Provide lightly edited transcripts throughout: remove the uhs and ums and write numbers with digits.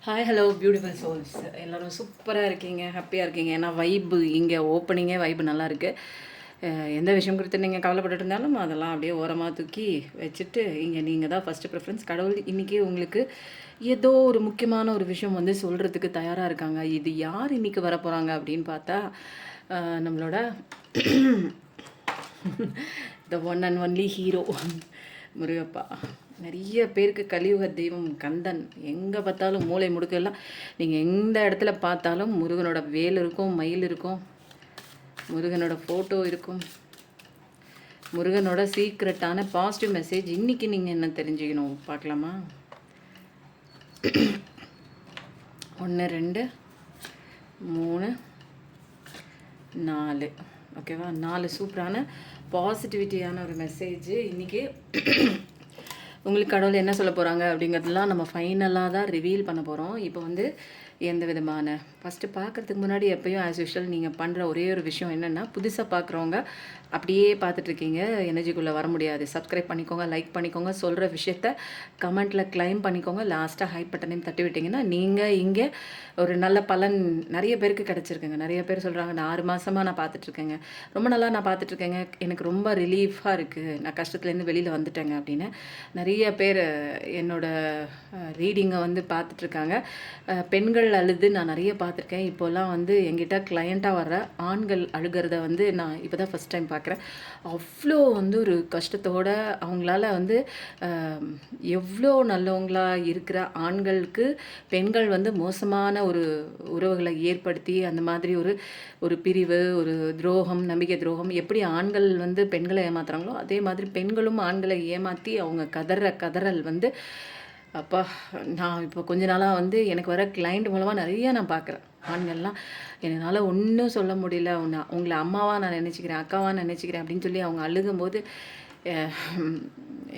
Hi hello beautiful souls எல்லோரும் சூப்பராக இருக்கீங்க, ஹாப்பியாக இருக்கீங்க. ஏன்னா வைப்பு இங்கே ஓப்பனிங்கே வைப்பு நல்லாயிருக்கு. எந்த விஷயம் குறித்து நீங்கள் கவலைப்பட்டு இருந்தாலும் அதெல்லாம் அப்படியே ஓரமாக தூக்கி வச்சுட்டு இங்கே நீங்கள் தான் ஃபஸ்ட்டு ப்ரிஃபரன்ஸ். கடவுள் இன்றைக்கி உங்களுக்கு ஏதோ ஒரு முக்கியமான ஒரு விஷயம் வந்து சொல்கிறதுக்கு தயாராக இருக்காங்க. இது யார் இன்றைக்கி வர போகிறாங்க அப்படின்னு பார்த்தா நம்மளோட the one and only hero Murugappa. நிறைய பேருக்கு கலியுக தெய்வம் கந்தன். எங்கே பார்த்தாலும் மூளை முடுக்கெல்லாம் நீங்கள் எந்த இடத்துல பார்த்தாலும் முருகனோட வேல் இருக்கும், மயில் இருக்கும், முருகனோட ஃபோட்டோ இருக்கும். முருகனோட சீக்ரெட்டான பாசிட்டிவ் மெசேஜ் இன்றைக்கி நீங்கள் என்ன தெரிஞ்சுக்கணும் பார்க்கலாமா? 1 2 3 4 ஓகேவா? 4 சூப்பரான பாசிட்டிவிட்டியான ஒரு மெசேஜ் இன்றைக்கி உங்களுக்கு கடவுள் என்ன சொல்ல போகிறாங்க அப்படிங்கிறதுலாம் நம்ம ஃபைனலாக தான் ரிவீல் பண்ண போகிறோம். இப்போ வந்து எந்த விதமான ஃபஸ்ட்டு பார்க்குறதுக்கு முன்னாடி எப்போயும் ஆஸ் யூஷுவல் நீங்கள் பண்ணுற ஒரே ஒரு விஷயம் என்னென்னா, புதுசாக பார்க்குறவங்க அப்படியே பார்த்துட்ருக்கீங்க, எனர்ஜிக்குள்ளே வர முடியாது. சப்ஸ்கிரைப் பண்ணிக்கோங்க, லைக் பண்ணிக்கோங்க, சொல்கிற விஷயத்த கமெண்ட்டில் கிளைம் பண்ணிக்கோங்க. லாஸ்ட்டாக ஹைப் பட்டனையும் தட்டி விட்டிங்கன்னா நீங்கள் இங்கே ஒரு நல்ல பலன் நிறைய பேருக்கு கிடச்சிருக்குங்க. நிறைய பேர் சொல்கிறாங்க, நான் 6 மாதமாக நான் பார்த்துட்ருக்கேங்க, ரொம்ப நல்லா நான் பார்த்துட்ருக்கேங்க, எனக்கு ரொம்ப ரிலீஃபாக இருக்குது, நான் கஷ்டத்துலேருந்து வெளியில் வந்துட்டேங்க அப்படின்னு நிறைய பேர் என்னோடய ரீடிங்கை வந்து பார்த்துட்ருக்காங்க. பெண்கள் அழுது நான் நிறைய பார்த்துருக்கேன். இப்போல்லாம் வந்து எங்கிட்ட கிளையண்ட்டாக வர்ற ஆண்கள் அழுகிறத வந்து நான் இப்போ தான் ஃபஸ்ட் டைம் பார்க்குறேன். அவ்வளோ வந்து ஒரு கஷ்டத்தோடு அவங்களால வந்து எவ்வளோ நல்லவங்களாக இருக்கிற ஆண்களுக்கு பெண்கள் வந்து மோசமான ஒரு உறவுகளை ஏற்படுத்தி அந்த மாதிரி ஒரு பிரிவு, ஒரு துரோகம், நம்பிக்கை துரோகம், எப்படி ஆண்கள் வந்து பெண்களை ஏமாத்துறாங்களோ அதே மாதிரி பெண்களும் ஆண்களை ஏமாற்றி அவங்க கதறல் வந்து அப்பா. நான் இப்போ கொஞ்ச நாளாக வந்து எனக்கு வர கிளைண்ட் மூலமாக நிறையா நான் பார்க்குறேன். ஆண்கள்லாம் என்னால் ஒன்றும் சொல்ல முடியல, உங்களை அம்மாவாக நான் நினச்சிக்கிறேன், அக்காவாக நினச்சிக்கிறேன் அப்படின்னு சொல்லி அவங்க அழுகும்போது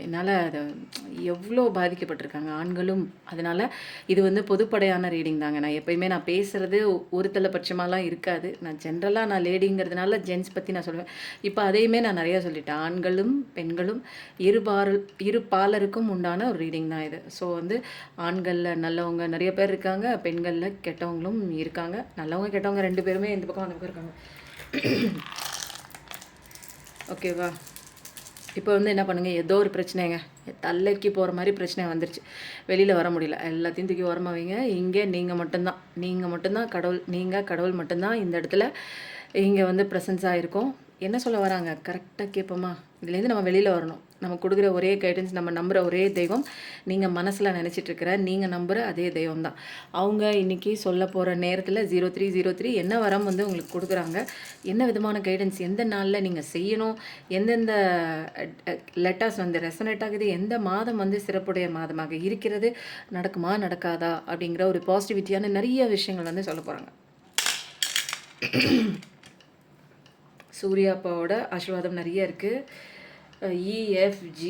என்னால் அதை எவ்வளோ பாதிக்கப்பட்டிருக்காங்க ஆண்களும். அதனால் இது வந்து பொதுப்படையான ரீடிங் தாங்க. நான் எப்போயுமே நான் பேசுகிறது ஒரு பட்சமாலாம் இருக்காது. நான் ஜென்ரலாக நான் லேடிங்கிறதுனால ஜென்ஸ் பற்றி நான் சொல்லுவேன். இப்போ அதையுமே நான் நிறையா சொல்லிட்டேன். ஆண்களும் பெண்களும் இரு பாலருக்கும் உண்டான ஒரு ரீடிங் தான் இது. ஸோ வந்து ஆண்களில் நல்லவங்க நிறைய பேர் இருக்காங்க, பெண்களில் கெட்டவங்களும் இருக்காங்க. நல்லவங்க கெட்டவங்க 2 பேருமே இந்த பக்கம் அந்த பக்கம் இருக்காங்க. ஓகேவா? இப்போ வந்து என்ன பண்ணுங்கள், ஏதோ ஒரு பிரச்சனைங்க, தலைக்கு போகிற மாதிரி பிரச்சனை வந்துருச்சு, வெளியில் வர முடியல, எல்லாத்தையும் தூக்கி ஓரமாக வைங்க. இங்கே நீங்கள் மட்டும்தான் கடவுள், நீங்கள் கடவுள் மட்டும்தான் இந்த இடத்துல இங்கே வந்து ப்ரெசன்ஸாக இருக்கும். என்ன சொல்ல வராங்க கரெக்டாக கேட்போமா? இதுலேருந்து நம்ம வெளியில் வரணும். நம்ம கொடுக்குற ஒரே கைடன்ஸ், நம்ம நம்புகிற ஒரே தெய்வம், நீங்கள் மனசில் நினச்சிட்ருக்கிற நீங்கள் நம்புகிற அதே தெய்வம் தான். அவங்க இன்றைக்கி சொல்ல போகிற நேரத்தில் 0303 என்ன வரம் வந்து உங்களுக்கு கொடுக்குறாங்க, என்ன விதமான கைடன்ஸ், எந்த நாளில் நீங்கள் செய்யணும், எந்தெந்த லெட்டர்ஸ் வந்து ரெசனேட் ஆகுது, எந்த மாதம் வந்து சிறப்புடைய மாதமாக இருக்கிறது, நடக்குமா நடக்காதா அப்படிங்கிற ஒரு பாசிட்டிவிட்டியான நிறைய விஷயங்கள் வந்து சொல்ல போகிறாங்க. சூர்யாப்பாவோட ஆசீர்வாதம் நிறைய இருக்குது. EFG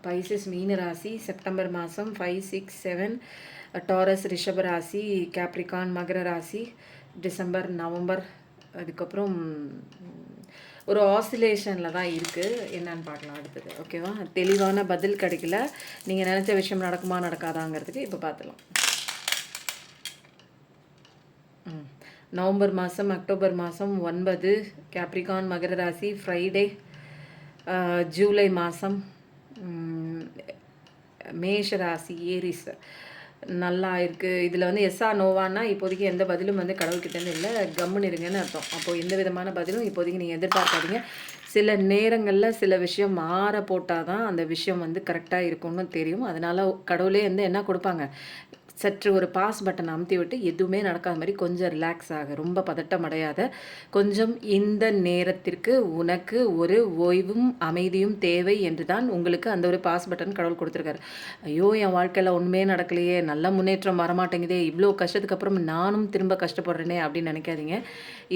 பைசஸ் மீன ராசி, செப்டம்பர் மாதம் 5 6 7, டாரஸ் ரிஷப ராசி, கேப்ரிகான் மகர ராசி, டிசம்பர் நவம்பர், அதுக்கப்புறம் ஒரு ஆசிலேஷனில் தான் இருக்குது. என்னன்னு பார்க்கலாம் அடுத்தது. ஓகேவா? தெளிவான பதில் கிடைக்கல, நீங்கள் நினச்ச விஷயம் நடக்குமா நடக்காதாங்கிறதுக்கு இப்போ பார்த்துலாம். நவம்பர் மாதம் அக்டோபர் மாதம் 9 கேப்ரிகான் மகர ராசி, ஃப்ரைடே. ஜூலை மாதம் மேஷ ராசி ஏரிஸ் நல்லா இருக்குது. இதில் வந்து எஸ்ஸா நோவான்னா இப்போதைக்கு எந்த பதிலும் வந்து கடவுள்கிட்டேருந்து இல்லை, கம்முன்னு இருங்கன்னு அர்த்தம். அப்போது எந்த விதமான பதிலும் இப்போதைக்கு நீங்கள் எதிர்பார்க்காதீங்க. சில நேரங்களில் சில விஷயம் மாற போட்டால் தான் அந்த விஷயம் வந்து கரெக்டாக இருக்கும்னு தெரியும். அதனால் கடவுளே வந்து என்ன கொடுப்பாங்க, சற்று ஒரு பாஸ் பட்டன் அமுத்தி விட்டு எதுவுமே நடக்காத மாதிரி கொஞ்சம் ரிலாக்ஸ் ஆக, ரொம்ப பதட்டம் அடையாத, கொஞ்சம் இந்த நேரத்திற்கு உனக்கு ஒரு ஓய்வும் அமைதியும் தேவை என்று தான் உங்களுக்கு அந்த ஒரு பாஸ் பட்டன் கடவுள் கொடுத்துருக்காரு. ஐயோ என் வாழ்க்கையில் ஒன்றுமே நடக்கலையே, நல்ல முன்னேற்றம் வரமாட்டேங்குதே, இவ்வளோ கஷ்டத்துக்கு அப்புறம் நானும் திரும்ப கஷ்டப்படுறேனே அப்படின்னு நினைக்காதீங்க.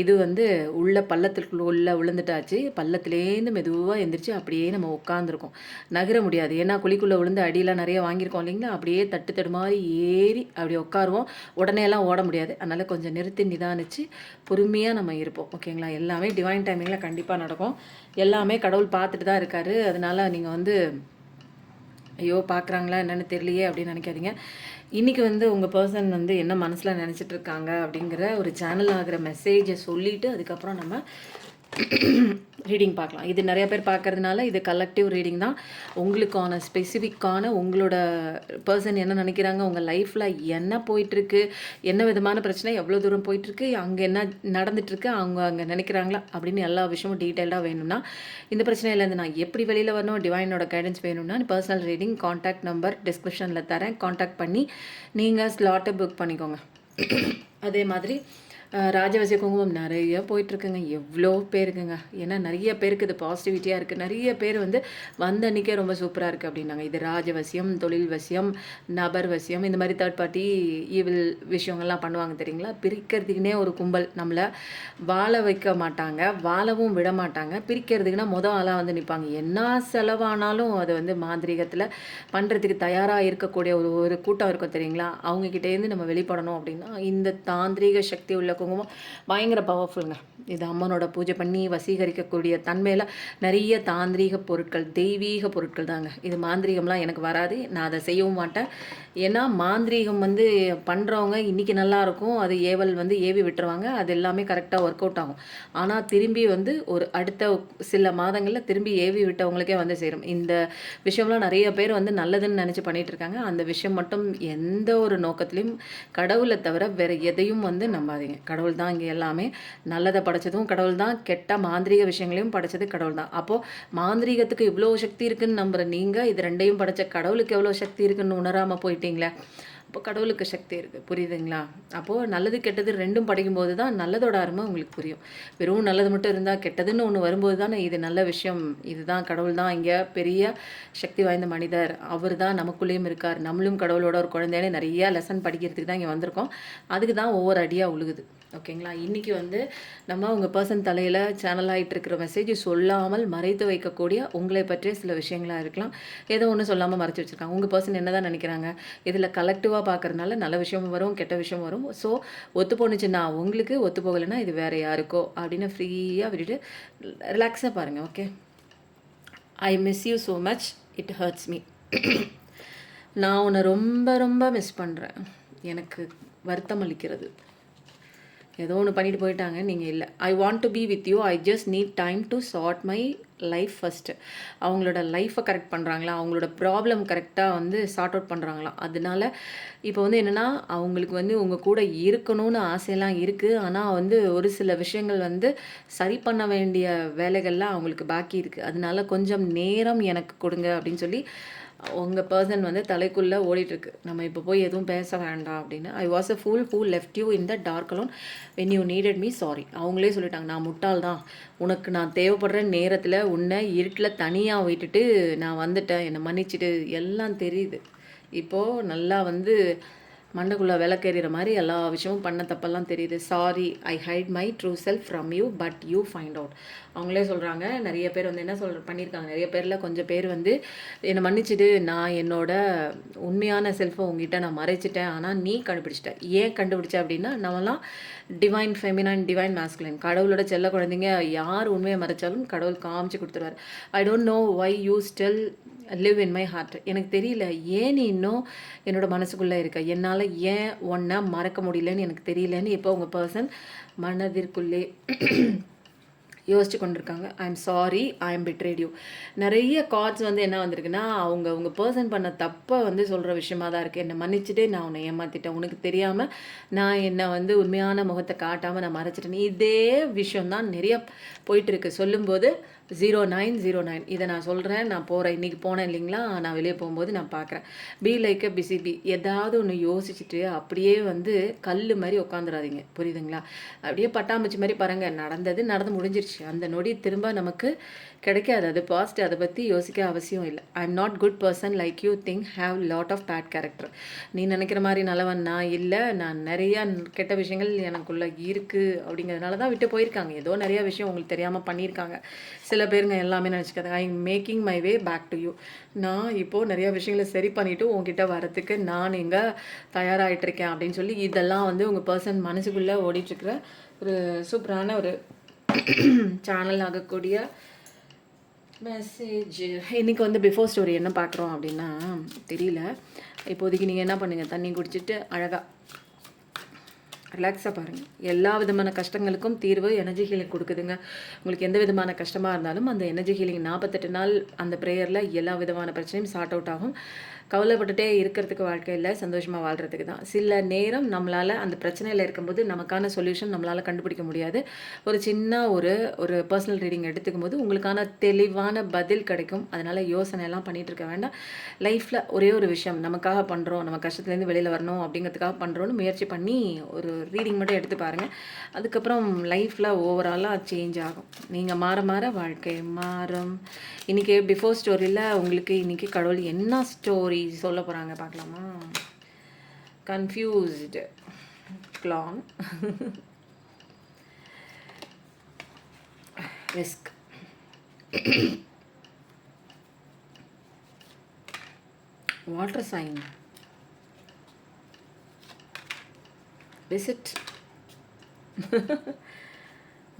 இது வந்து உள்ள பள்ளத்துக்குள்ள உள்ள விழுந்துட்டாச்சு. பள்ளத்துலேருந்து மெதுவாக எந்திரிச்சு அப்படியே நம்ம உட்காந்துருக்கோம், நகர முடியாது. ஏன்னா குழிக்குள்ளே விழுந்து அடியெல்லாம் நிறைய வாங்கியிருக்கோம் இல்லைங்களா, அப்படியே தட்டு தடுமாறி ஏறி அப்படி உட்காருவோம். உடனே எல்லாம் ஓட முடியாது. அதனால் கொஞ்சம் நிறுத்தி நிதானிச்சு பொறுமையாக நம்ம இருப்போம். ஓகேங்களா? எல்லாமே டிவைன் டைமிங்கில் கண்டிப்பாக நடக்கும். எல்லாமே கடவுள் பார்த்துட்டு தான் இருக்காரு. அதனால் நீங்கள் வந்து ஐயோ பார்க்குறாங்களா என்னென்னு தெரியலையே அப்படின்னு நினைக்காதீங்க. இன்றைக்கி வந்து உங்கள் பர்சன் வந்து என்ன மனசில் நினச்சிட்டு இருக்காங்க அப்படிங்கிற ஒரு சேனல் ஆகிற மெசேஜை சொல்லிவிட்டு அதுக்கப்புறம் நம்ம ரீடிங் பார்க்கலாம். இது நிறைய பேர் பார்க்கறதுனால இது கலெக்டிவ் ரீடிங் தான். உங்களுக்கான ஸ்பெசிஃபிக்கான உங்களோட பர்சன் என்ன நினைக்கிறாங்க, உங்கள் லைஃப்பில் என்ன போயிட்டுருக்கு, என்ன விதமான பிரச்சனை, எவ்வளோ தூரம் போயிட்டுருக்கு, அங்கே என்ன நடந்துட்டுருக்கு, அவங்க அங்கே நினைக்கிறாங்களா அப்படின்னு எல்லா விஷயமும் டீட்டெயில்டாக வேணும்னா, இந்த பிரச்சனையிலேருந்து நான் எப்படி வெளியில் வரணும், டிவைனோட கைடன்ஸ் வேணும்னா பர்சனல் ரீடிங் காண்டாக்ட் நம்பர் டிஸ்கிரிப்ஷனில் தரேன். காண்டாக்ட் பண்ணி நீங்கள் ஸ்லாட்டை புக் பண்ணிக்கோங்க. அதே மாதிரி ராஜவசிய குங்குமம் நிறைய போயிட்டுருக்குங்க. எவ்வளோ பேருக்குங்க. ஏன்னா நிறைய பேருக்கு இது பாசிட்டிவிட்டியாக இருக்குது. நிறைய பேர் வந்து வந்த அன்றைக்கே ரொம்ப சூப்பராக இருக்குது அப்படின்னாங்க. இது ராஜவசியம், தொழில் வசியம், நபர் வசியம், இந்த மாதிரி தேர்ட் பார்ட்டி ஈவில் விஷயங்கள்லாம் பண்ணுவாங்க தெரியுங்களா. பிரிக்கிறதுக்குனே ஒரு கும்பல் நம்மளை வாழ வைக்க மாட்டாங்க, வாழவும் விட மாட்டாங்க. பிரிக்கிறதுக்குன்னா ஆளாக வந்து நிற்பாங்க. என்ன செலவானாலும் அது வந்து மாந்திரிகத்தில் பண்ணுறதுக்கு தயாராக இருக்கக்கூடிய ஒரு கூட்டம் இருக்கும் தெரியுங்களா. அவங்கக்கிட்டேருந்து நம்ம வெளிப்படணும் அப்படின்னா இந்த தாந்திரிக சக்தி உள்ள குங்குமம் பயங்கர பவர்ஃபுல்லுங்க. இது அம்மனோட பூஜை பண்ணி வசீகரிக்கக்கூடிய தன்மையில் நிறைய தாந்திரீக பொருட்கள், தெய்வீக பொருட்கள் தாங்க. இது மாந்திரீகம்லாம் எனக்கு வராது, நான் அதை செய்யவும் மாட்டேன். ஏன்னா மாந்திரீகம் வந்து பண்ணுறவங்க இன்றைக்கி நல்லாயிருக்கும், அது ஏவல் வந்து ஏவி விட்டுருவாங்க, அது எல்லாமே கரெக்டாக ஒர்க் அவுட் ஆகும். ஆனால் திரும்பி வந்து ஒரு அடுத்த சில மாதங்களில் திரும்பி ஏவி விட்டவங்களுக்கே வந்து சேரும். இந்த விஷயம்லாம் நிறைய பேர் வந்து நல்லதுன்னு நினச்சி பண்ணிகிட்ருக்காங்க. அந்த விஷயம் மட்டும் எந்த ஒரு நோக்கத்துலேயும் கடவுளை தவிர வேறு எதையும் வந்து நம்பாதீங்க. கடவுள் தான் இங்கே எல்லாமே. நல்லதை படைச்சதும் கடவுள் தான், கெட்ட மாந்திரீக விஷயங்களையும் படைச்சது கடவுள் தான். அப்போது மாந்திரீகத்துக்கு இவ்வளோ சக்தி இருக்குதுன்னு நம்புகிற நீங்கள் இது ரெண்டையும் படைச்ச கடவுளுக்கு எவ்வளோ சக்தி இருக்குதுன்னு உணராமல் போயிட்டீங்களே. அப்போ கடவுளுக்கு சக்தி இருக்குது, புரியுதுங்களா. அப்போது நல்லது கெட்டது ரெண்டும் படிக்கும்போது தான் நல்லதோட அருமை உங்களுக்கு புரியும். வெறும் நல்லது மட்டும் இருந்தால் கெட்டதுன்னு ஒன்று வரும்போது தானே இது நல்ல விஷயம், இதுதான் கடவுள் தான் இங்கே பெரிய சக்தி வாய்ந்த மனிதர், அவர் தான் நமக்குள்ளேயும் இருக்கார், நம்மளும் கடவுளோட ஒரு குழந்தையான நிறையா லெசன் படிக்கிறதுக்கு தான் இங்கே வந்திருக்கோம். அதுக்கு தான் ஒவ்வொரு அடியாக உழுகுது. ஓகேங்களா. இன்றைக்கி வந்து நம்ம உங்கள் பர்சன் தலையில் சேனல் ஆகிட்டு இருக்கிற மெசேஜ் சொல்லாமல் மறைத்து வைக்கக்கூடிய உங்களை பற்றிய சில விஷயங்களாக இருக்கலாம். ஏதோ ஒன்று சொல்லாமல் மறைச்சி வச்சுருக்காங்க. உங்கள் பர்சன் என்ன தான் நினைக்கிறாங்க, இதில் கலெக்டிவாக பார்க்குறதுனால நல்ல விஷயமும் வரும், கெட்ட விஷயம் வரும். ஸோ ஒத்து போணுச்சுன்னா உங்களுக்கு, ஒத்து போகலைன்னா இது வேறு யாருக்கோ அப்படின்னு ஃப்ரீயாக விட்டுட்டு ரிலாக்ஸாக பாருங்கள். Okay. I miss you so much, it hurts me. நான் உன்னை ரொம்ப ரொம்ப மிஸ் பண்ணுறேன். எனக்கு வருத்தம் அளிக்கிறது. ஏதோ ஒன்று பண்ணிட்டு போயிட்டாங்க, நீங்கள் இல்லை. I want to be with you, I just need time to sort my life first. அவங்களோட லைஃப்பை கரெக்ட் பண்ணுறாங்களா, அவங்களோட ப்ராப்ளம் கரெக்டாக வந்து சார்ட் அவுட் பண்ணுறாங்களா. அதனால இப்போ வந்து என்னென்னா அவங்களுக்கு வந்து உங்கள் கூட இருக்கணும்னு ஆசையெல்லாம் இருக்குது. ஆனால் வந்து ஒரு சில விஷயங்கள் வந்து சரி பண்ண வேண்டிய வேலைகள்லாம் அவங்களுக்கு பாக்கி இருக்குது. அதனால கொஞ்சம் நேரம் எனக்கு கொடுங்க அப்படின்னு சொல்லி உங்கள் பர்சன் வந்து தலைக்குள்ளே ஓடிட்டுருக்கு. நம்ம இப்போ போய் எதுவும் பேச வேண்டாம் அப்படின்னு. I was a fool who left you in the dark alone when you needed me sorry. அவங்களே சொல்லிட்டாங்க, நான் முட்டாள் தான், உனக்கு நான் தேவைப்படுற நேரத்தில் உன்னை இருட்டில் தனியாக விட்டுட்டு நான் வந்துட்டேன், என்னை மன்னிச்சிட்டு. எல்லாம் தெரியுது இப்போது நல்லா வந்து மண்டைக்குள்ளே விளக்கேறிற மாதிரி எல்லா விஷயமும் பண்ண தப்பெல்லாம் தெரியுது. Sorry, I hide my true self from you but you find out. அவங்களே சொல்கிறாங்க. நிறைய பேர் வந்து என்ன பண்ணியிருக்காங்க, நிறைய பேரில் கொஞ்சம் பேர் வந்து என்னை மன்னிச்சிடு, நான் என்னோட உண்மையான செல்ஃபை உங்ககிட்ட நான் மறைச்சிட்டேன், ஆனால் நீ கண்டுபிடிச்சிட்ட. ஏன் கண்டுபிடிச்ச அப்படின்னா நம்மலாம் டிவைன் ஃபெமினைன், டிவைன் மாஸ்குலைன், கடவுளோட செல்ல குழந்தைங்க. யார் உண்மையை மறைச்சாலும் கடவுள் காமிச்சு கொடுத்துருவார். I don't know why you still live in my heart. எனக்கு தெரியல ஏன் நீ இன்னும் என்னோட மனசுக்குள்ளே இருக்க, என்னால் ஏன் ஒன்றை மறக்க முடியலன்னு எனக்கு தெரியலன்னு இப்போ உங்கள் பர்சன் மனதிற்குள்ளே யோசிச்சு கொண்டிருக்காங்க. I am sorry, I am betrayed you. நிறைய கார்ட்ஸ் வந்து என்ன வந்திருக்குன்னா அவங்க பர்சன் பண்ண தப்பை வந்து சொல்கிற விஷயமா தான் இருக்குது. என்னை மன்னிச்சுட்டு நான் உன்னை ஏமாற்றிட்டேன், உனக்கு தெரியாமல் நான் என்னை வந்து உண்மையான முகத்தை காட்டாமல் நான் மறைச்சிட்டேன். இதே விஷயம்தான் நிறைய போயிட்டுருக்கு. சொல்லும்போது 0909 இதை நான் சொல்கிறேன். நான் போகிறேன், இன்றைக்கி போனேன் இல்லைங்களா, நான் வெளியே போகும்போது நான் பார்க்குறேன். Be like a busy. ஏதாவது ஒன்று யோசிச்சுட்டு அப்படியே வந்து கல் மாதிரி உட்காந்துடாதீங்க, புரியுதுங்களா. அப்படியே பட்டாம்பூச்சி மாதிரி பாருங்கள், நடந்து முடிஞ்சிருச்சு. அந்த நொடி திரும்ப நமக்கு கிடைக்காது, அது பாஸ்ட். அதை பற்றி யோசிக்க அவசியம் இல்லை. I am not good person like you think, have lot of bad character. நீ நினைக்கிற மாதிரி நல்லவன் நான் இல்லை. நான் நிறையா கெட்ட விஷயங்கள் எனக்குள்ளே இருக்குது அப்படிங்கிறதுனால தான் விட்டு போயிருக்காங்க. ஏதோ நிறையா விஷயம் உங்களுக்கு தெரியாமல் பண்ணியிருக்காங்க. சில பேருங்க எல்லாமே நினச்சிக்காது. I am making my way back to you. நான் இப்போது நிறையா விஷயங்களை சரி பண்ணிவிட்டு உங்ககிட்ட வரத்துக்கு நான் இங்கே தயாராகிட்டுருக்கேன் அப்படின்னு சொல்லி இதெல்லாம் வந்து உங்கள் பர்சன் மனசுக்குள்ளே ஓடிட்டுருக்கிற ஒரு சூப்பரான ஒரு சேனல் ஆகக்கூடிய மெசேஜ். இன்றைக்கி வந்து பிஃபோர் ஸ்டோரி என்ன பார்க்குறோம் அப்படின்னா தெரியல. இப்போதைக்கு நீங்கள் என்ன பண்ணுங்கள், தண்ணி குடிச்சிட்டு அழகாக ரிலாக்ஸாக பாருங்கள். எல்லா விதமான கஷ்டங்களுக்கும் தீர்வு எனர்ஜி ஹீலிங் கொடுக்குதுங்க. உங்களுக்கு எந்த விதமான கஷ்டமாக இருந்தாலும் அந்த எனர்ஜி ஹீலிங் 48 நாள் அந்த ப்ரேயரில் எல்லா விதமான பிரச்சனையும் சார்ட் அவுட் ஆகும். கவலைப்பட்டுட்டே இருக்கிறதுக்கு வாழ்க்கையில் சந்தோஷமாக வாழ்கிறதுக்கு தான். சில நேரம் நம்மளால் அந்த பிரச்சனையில் இருக்கும்போது நமக்கான சொல்யூஷன் நம்மளால் கண்டுபிடிக்க முடியாது. ஒரு சின்ன ஒரு பர்சனல் ரீடிங் எடுத்துக்கும் போது உங்களுக்கான தெளிவான பதில் கிடைக்கும். அதனால் யோசனையெல்லாம் பண்ணிகிட்டு இருக்க வேண்டாம். லைஃப்பில் ஒரே ஒரு விஷயம் நமக்காக பண்ணுறோம், நம்ம கஷ்டத்துலேருந்து வெளியில் வரணும் அப்படிங்கிறதுக்காக பண்ணுறோன்னு முயற்சி பண்ணி ஒரு ரீடிங் மட்டும் எடுத்து பாருங்கள். அதுக்கப்புறம் லைஃப்பில் ஓவராலாக சேஞ்ச் ஆகும். நீங்கள் மாற மாற வாழ்க்கை மாறும். இன்றைக்கி பிஃபோர் ஸ்டோரியில் உங்களுக்கு இன்றைக்கி கடவுள் என்ன ஸ்டோரி சொல்ல போகிறாங்க பார்க்கலாமா? Confused clan, risk, water sign, visit,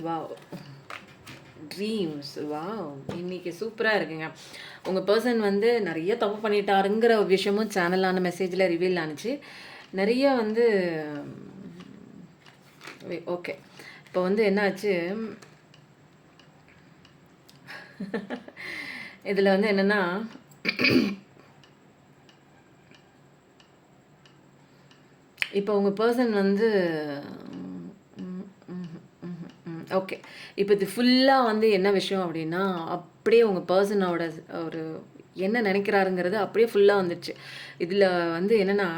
wow, dreams. Wow, இன்றைக்கி சூப்பராக இருக்குங்க. உங்கள் பர்சன் வந்து நிறைய தப்பு பண்ணிட்டாருங்கிற ஒரு விஷயமும் சேனலான மெசேஜில் ரிவீல் ஆனிச்சு. நிறைய வந்து ஓகே, இப்போ வந்து என்னாச்சு, இதில் வந்து என்னென்னா இப்போ உங்கள் பர்சன் வந்து ஓகே, இப்போ இது ஃபுல்லாக வந்து என்ன விஷயம் அப்படின்னா, அப்படியே உங்கள் பர்சனோட ஒரு என்ன நினைக்கிறாருங்கிறது அப்படியே ஃபுல்லாக வந்துடுச்சு. இதில் வந்து என்னென்னா,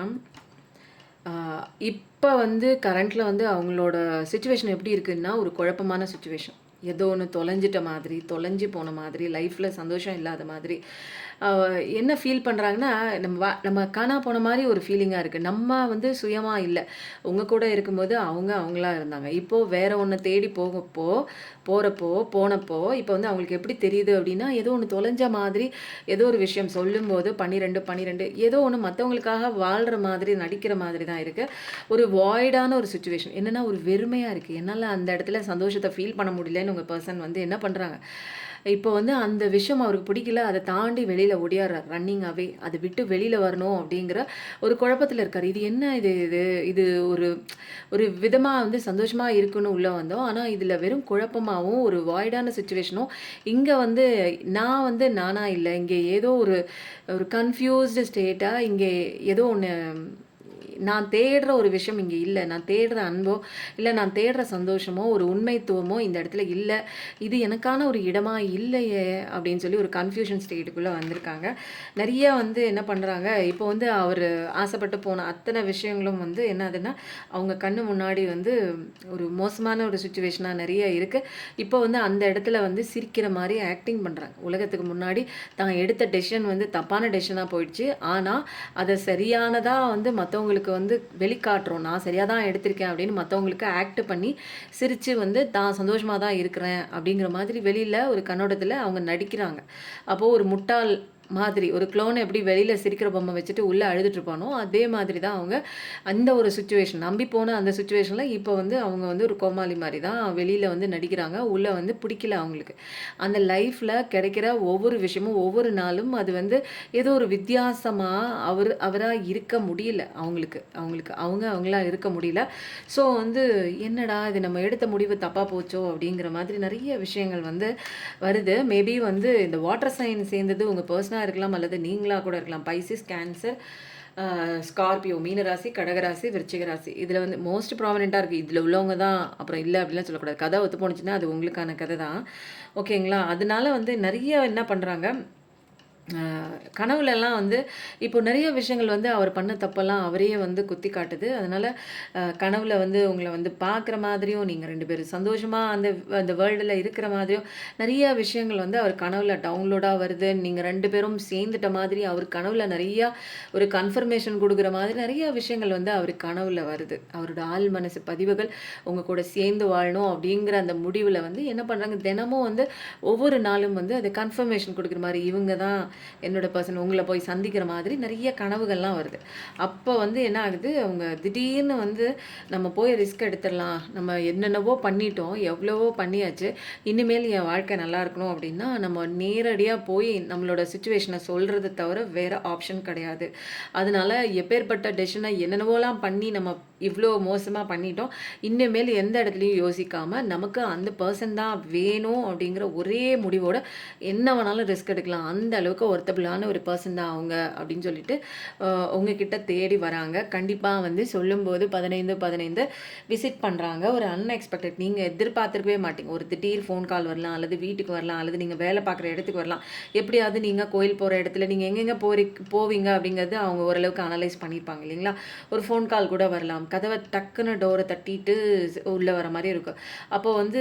இப்போ வந்து கரண்ட்டில் வந்து அவங்களோட சுச்சுவேஷன் எப்படி இருக்குதுன்னா, ஒரு குழப்பமான சுச்சுவேஷன். ஏதோ ஒன்று தொலைஞ்சிட்ட மாதிரி, தொலைஞ்சி போன மாதிரி, லைஃப்பில் சந்தோஷம் இல்லாத மாதிரி என்ன ஃபீல் பண்ணுறாங்கன்னா, நம்ம காணா போன மாதிரி ஒரு ஃபீலிங்காக இருக்குது. நம்ம வந்து சுயமாக இல்லை. உங்கள் கூட இருக்கும்போது அவங்களா இருந்தாங்க. இப்போது வேறு ஒன்று தேடி போனப்போ இப்போ வந்து அவங்களுக்கு எப்படி தெரியுது அப்படின்னா, ஏதோ ஒன்று தொலைஞ்ச மாதிரி, ஏதோ ஒரு விஷயம் சொல்லும்போது 12 ஏதோ ஒன்று மற்றவங்களுக்காக வாழ்கிற மாதிரி நடிக்கிற மாதிரி தான் இருக்குது. ஒரு வாய்டான ஒரு சுச்சுவேஷன். என்னென்னா ஒரு வெறுமையாக இருக்குது. என்னால் அந்த இடத்துல சந்தோஷத்தை ஃபீல் பண்ண முடியலன்னு உங்கள் பர்சன் வந்து என்ன பண்ணுறாங்க, இப்போ வந்து அந்த விஷயம் அவருக்கு பிடிக்கல. அதை தாண்டி வெளியில் ஓடியாடுறார், ரன்னிங்காகவே. அதை விட்டு வெளியில் வரணும் அப்படிங்கிற ஒரு குழப்பத்தில் இருக்கார். இது என்ன, இது ஒரு ஒரு விதமாக வந்து சந்தோஷமாக இருக்குன்னு உள்ளே வந்தோம். ஆனால் இதில் வெறும் குழப்பமாகவும் ஒரு வாய்டான சுச்சுவேஷனும். இங்கே வந்து நான் வந்து நானாக இல்லை, இங்கே ஏதோ ஒரு கன்ஃபியூஸ்டு ஸ்டேட்டாக இங்கே ஏதோ ஒன்று நான் தேடுற ஒரு விஷயம் இங்கே இல்லை. நான் தேடுற அன்போ இல்லை நான் தேடுற சந்தோஷமோ ஒரு உண்மைத்துவமோ இந்த இடத்துல இல்லை. இது எனக்கான ஒரு இடமா இல்லையே அப்படின்னு சொல்லி ஒரு கன்ஃபியூஷன் ஸ்டேட்டுக்குள்ளே வந்திருக்காங்க. நிறைய வந்து என்ன பண்ணுறாங்க, இப்போ வந்து அவர் ஆசைப்பட்டு போன அத்தனை விஷயங்களும் வந்து என்னதுன்னா அவங்க கண்ணு முன்னாடி வந்து ஒரு மோசமான ஒரு சுச்சுவேஷனாக நிறைய இருக்குது. இப்போ வந்து அந்த இடத்துல வந்து சிரிக்கிற மாதிரி ஆக்டிங் பண்ணுறாங்க. உலகத்துக்கு முன்னாடி தான் எடுத்த டெசிஷன் வந்து தப்பான டெசிஷனாக போயிடுச்சு. ஆனால் அதை சரியானதாக வந்து மற்றவங்களுக்கு வந்து வெளிக்காட்டுறோம். நான் சரியாக தான் எடுத்திருக்கேன் அப்படின்னு மற்றவங்களுக்கு ஆக்ட் பண்ணி சிரித்து வந்து தான் சந்தோஷமாக தான் இருக்கிறேன் அப்படிங்கிற மாதிரி வெளியில் ஒரு கண்ணோட்டத்தில் அவங்க நடிக்கிறாங்க. அப்போது ஒரு முட்டாள் மாதிரி ஒரு க்ளோனை எப்படி வெளியில் சிரிக்கிற பொம்மை வச்சுட்டு உள்ளே அழுதுட்ருப்பானோ அதே மாதிரி தான் அவங்க அந்த ஒரு சுச்சுவேஷன் நம்பி போன அந்த சுச்சுவேஷனில் இப்போ வந்து அவங்க வந்து ஒரு கோமாளி மாதிரி தான் வெளியில் வந்து நடிக்கிறாங்க. உள்ளே வந்து பிடிக்கல அவங்களுக்கு. அந்த லைஃப்பில் கிடைக்கிற ஒவ்வொரு விஷயமும் ஒவ்வொரு நாளும் அது வந்து ஏதோ ஒரு வித்தியாசமாக அவராக இருக்க முடியல. அவங்களா இருக்க முடியல. ஸோ வந்து என்னடா இது நம்ம எடுத்த முடிவு தப்பாக போச்சோ அப்படிங்கிற மாதிரி நிறைய விஷயங்கள் வந்து வருது. மேபி வந்து இந்த வாட்டர் சைன் சேர்ந்தது உங்கள் பர்சனல் இருக்கலாம் அல்லது நீங்களாக கூட இருக்கலாம். பைசிஸ், கேன்சர், ஸ்கார்பியோ, மீனராசி, கடகராசி, விருச்சிக ராசி. இதில் வந்து மோஸ்ட் ப்ராமினெண்ட்டாக இருக்குது. இதில் உள்ளவங்க தான் அப்புறம் இல்லை அப்படிலாம் சொல்லக்கூடாது. கதை ஒத்து போணுச்சுன்னா அது உங்களுக்கான கதை தான். ஓகேங்களா? அதனால வந்து நிறைய என்ன பண்ணுறாங்க, கனவுலலாம் வந்து இப்போ நிறைய விஷயங்கள் வந்து அவர் பண்ண தப்பெல்லாம் அவரையே வந்து குத்தி காட்டுது. அதனால் கனவுல வந்து உங்களை வந்து பார்க்குற மாதிரியும், நீங்கள் 2 பேரும் சந்தோஷமாக அந்த அந்த வேர்ல்டில் இருக்கிற மாதிரியும் நிறைய விஷயங்கள் வந்து அவர் கனவுல டவுன்லோடாக வருது. நீங்கள் 2 பேரும் சேர்ந்துட்ட மாதிரி அவர் கனவுல நிறையா ஒரு கன்ஃபர்மேஷன் கொடுக்குற மாதிரி நிறைய விஷயங்கள் வந்து அவர் கனவுல வருது. அவரோட ஆள் மனசு பதிவுகள் உங்கள் கூட சேர்ந்து வாழணும் அப்படிங்கிற அந்த முடிவில் வந்து என்ன பண்ணுறாங்க, தினமும் வந்து ஒவ்வொரு நாளும் வந்து அது கன்ஃபர்மேஷன் கொடுக்குற மாதிரி இவங்க தான் என்னோட பர்சன் உங்களை போய் சந்திக்கிற மாதிரி நிறைய கனவுகள்லாம் வருது. அப்போ வந்து என்ன ஆகுது, அவங்க திடீர்னு வந்து நம்ம போய் ரிஸ்க் எடுத்துடலாம், நம்ம என்னென்னவோ பண்ணிட்டோம், எவ்வளவோ பண்ணியாச்சு, இனிமேல் என் வாழ்க்கை நல்லா இருக்கணும் அப்படின்னா நம்ம நேரடியாக போய் நம்மளோட சுச்சுவேஷனை சொல்கிறத தவிர வேறு ஆப்ஷன் கிடையாது. அதனால எப்பேற்பட்ட டெசிஷனை என்னென்னவோலாம் பண்ணி நம்ம இவ்வளோ மோசமாக பண்ணிட்டோம், இனிமேல் எந்த இடத்துலையும் யோசிக்காமல் நமக்கு அந்த பர்சன் தான் வேணும் அப்படிங்கிற ஒரே முடிவோட என்ன வேணாலும் ரிஸ்க் எடுக்கலாம், அந்த அளவுக்கு ஒர்த்தபிளான ஒரு பர்சன் தான் அவங்க அப்படின்னு சொல்லிட்டு உங்ககிட்ட தேடி வராங்க. கண்டிப்பாக வந்து சொல்லும்போது 15 விசிட் பண்ணுறாங்க. ஒரு அன்எக்ஸ்பெக்டட், நீங்கள் எதிர்பார்த்துருக்கவே மாட்டீங்க. ஒரு திடீர் ஃபோன் கால் வரலாம், அல்லது வீட்டுக்கு வரலாம், அல்லது நீங்கள் வேலை பார்க்குற இடத்துக்கு வரலாம். எப்படியாவது நீங்கள் கோயில் போகிற இடத்துல நீங்கள் எங்கெங்கே போவீங்க அப்படிங்கிறது அவங்க ஓரளவுக்கு அனலைஸ் பண்ணியிருப்பாங்க இல்லைங்களா. ஒரு ஃபோன் கால் கூட வரலாம், கதவை டக்குன்னு டோரை தட்டிட்டு உள்ளே வர மாதிரி இருக்கும். அப்போ வந்து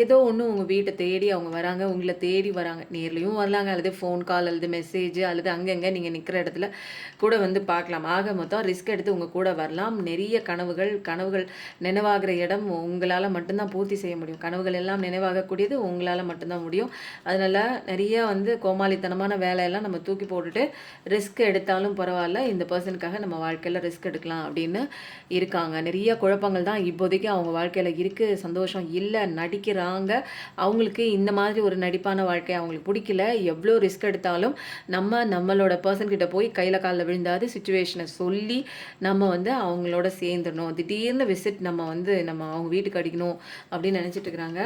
ஏதோ ஒன்று உங்கள் வீட்டை தேடி அவங்க வராங்க, உங்களை தேடி வராங்க. நேர்லேயும் வரலாங்க, அல்லது ஃபோன் கால், அல்லது மெசேஜ், அல்லது அங்கங்கே நீங்கள் நிற்கிற இடத்துல கூட வந்து பார்க்கலாம். ஆக மொத்தம் ரிஸ்க் எடுத்து உங்கள் கூட வரலாம். நிறைய கனவுகள் நினைவாகிற இடம் உங்களால் மட்டும்தான் பூர்த்தி செய்ய முடியும். கனவுகள் எல்லாம் நினைவாகக்கூடியது உங்களால் மட்டும்தான் முடியும். அதனால் நிறைய வந்து கோமாளித்தனமான வேலையெல்லாம் நம்ம தூக்கி போட்டுட்டு ரிஸ்க் எடுத்தாலும் பரவாயில்ல, இந்த பர்சனுக்காக நம்ம வாழ்க்கையில் ரிஸ்க் எடுக்கலாம் அப்படின்னு இருக்காங்க. நிறைய குழப்பங்கள் தான் இப்போதைக்கு அவங்க வாழ்க்கையில் இருக்குது. சந்தோஷம் இல்லை, நடிக்கிறாங்க. அவங்களுக்கு இந்த மாதிரி ஒரு நடிப்பான வாழ்க்கை அவங்களுக்கு பிடிக்கல. எவ்வளோ ரிஸ்க் எடுத்தாலும் நம்மளோட பர்சன்கிட்ட போய் கையில் காலில் விழுந்தாது சுச்சுவேஷனை சொல்லி நம்ம வந்து அவங்களோட சேர்ந்துடணும். திடீர்னு விசிட் நம்ம அவங்க வீட்டுக்கு அடிக்கணும் அப்படின்னு நினச்சிட்டு இருக்கிறாங்க.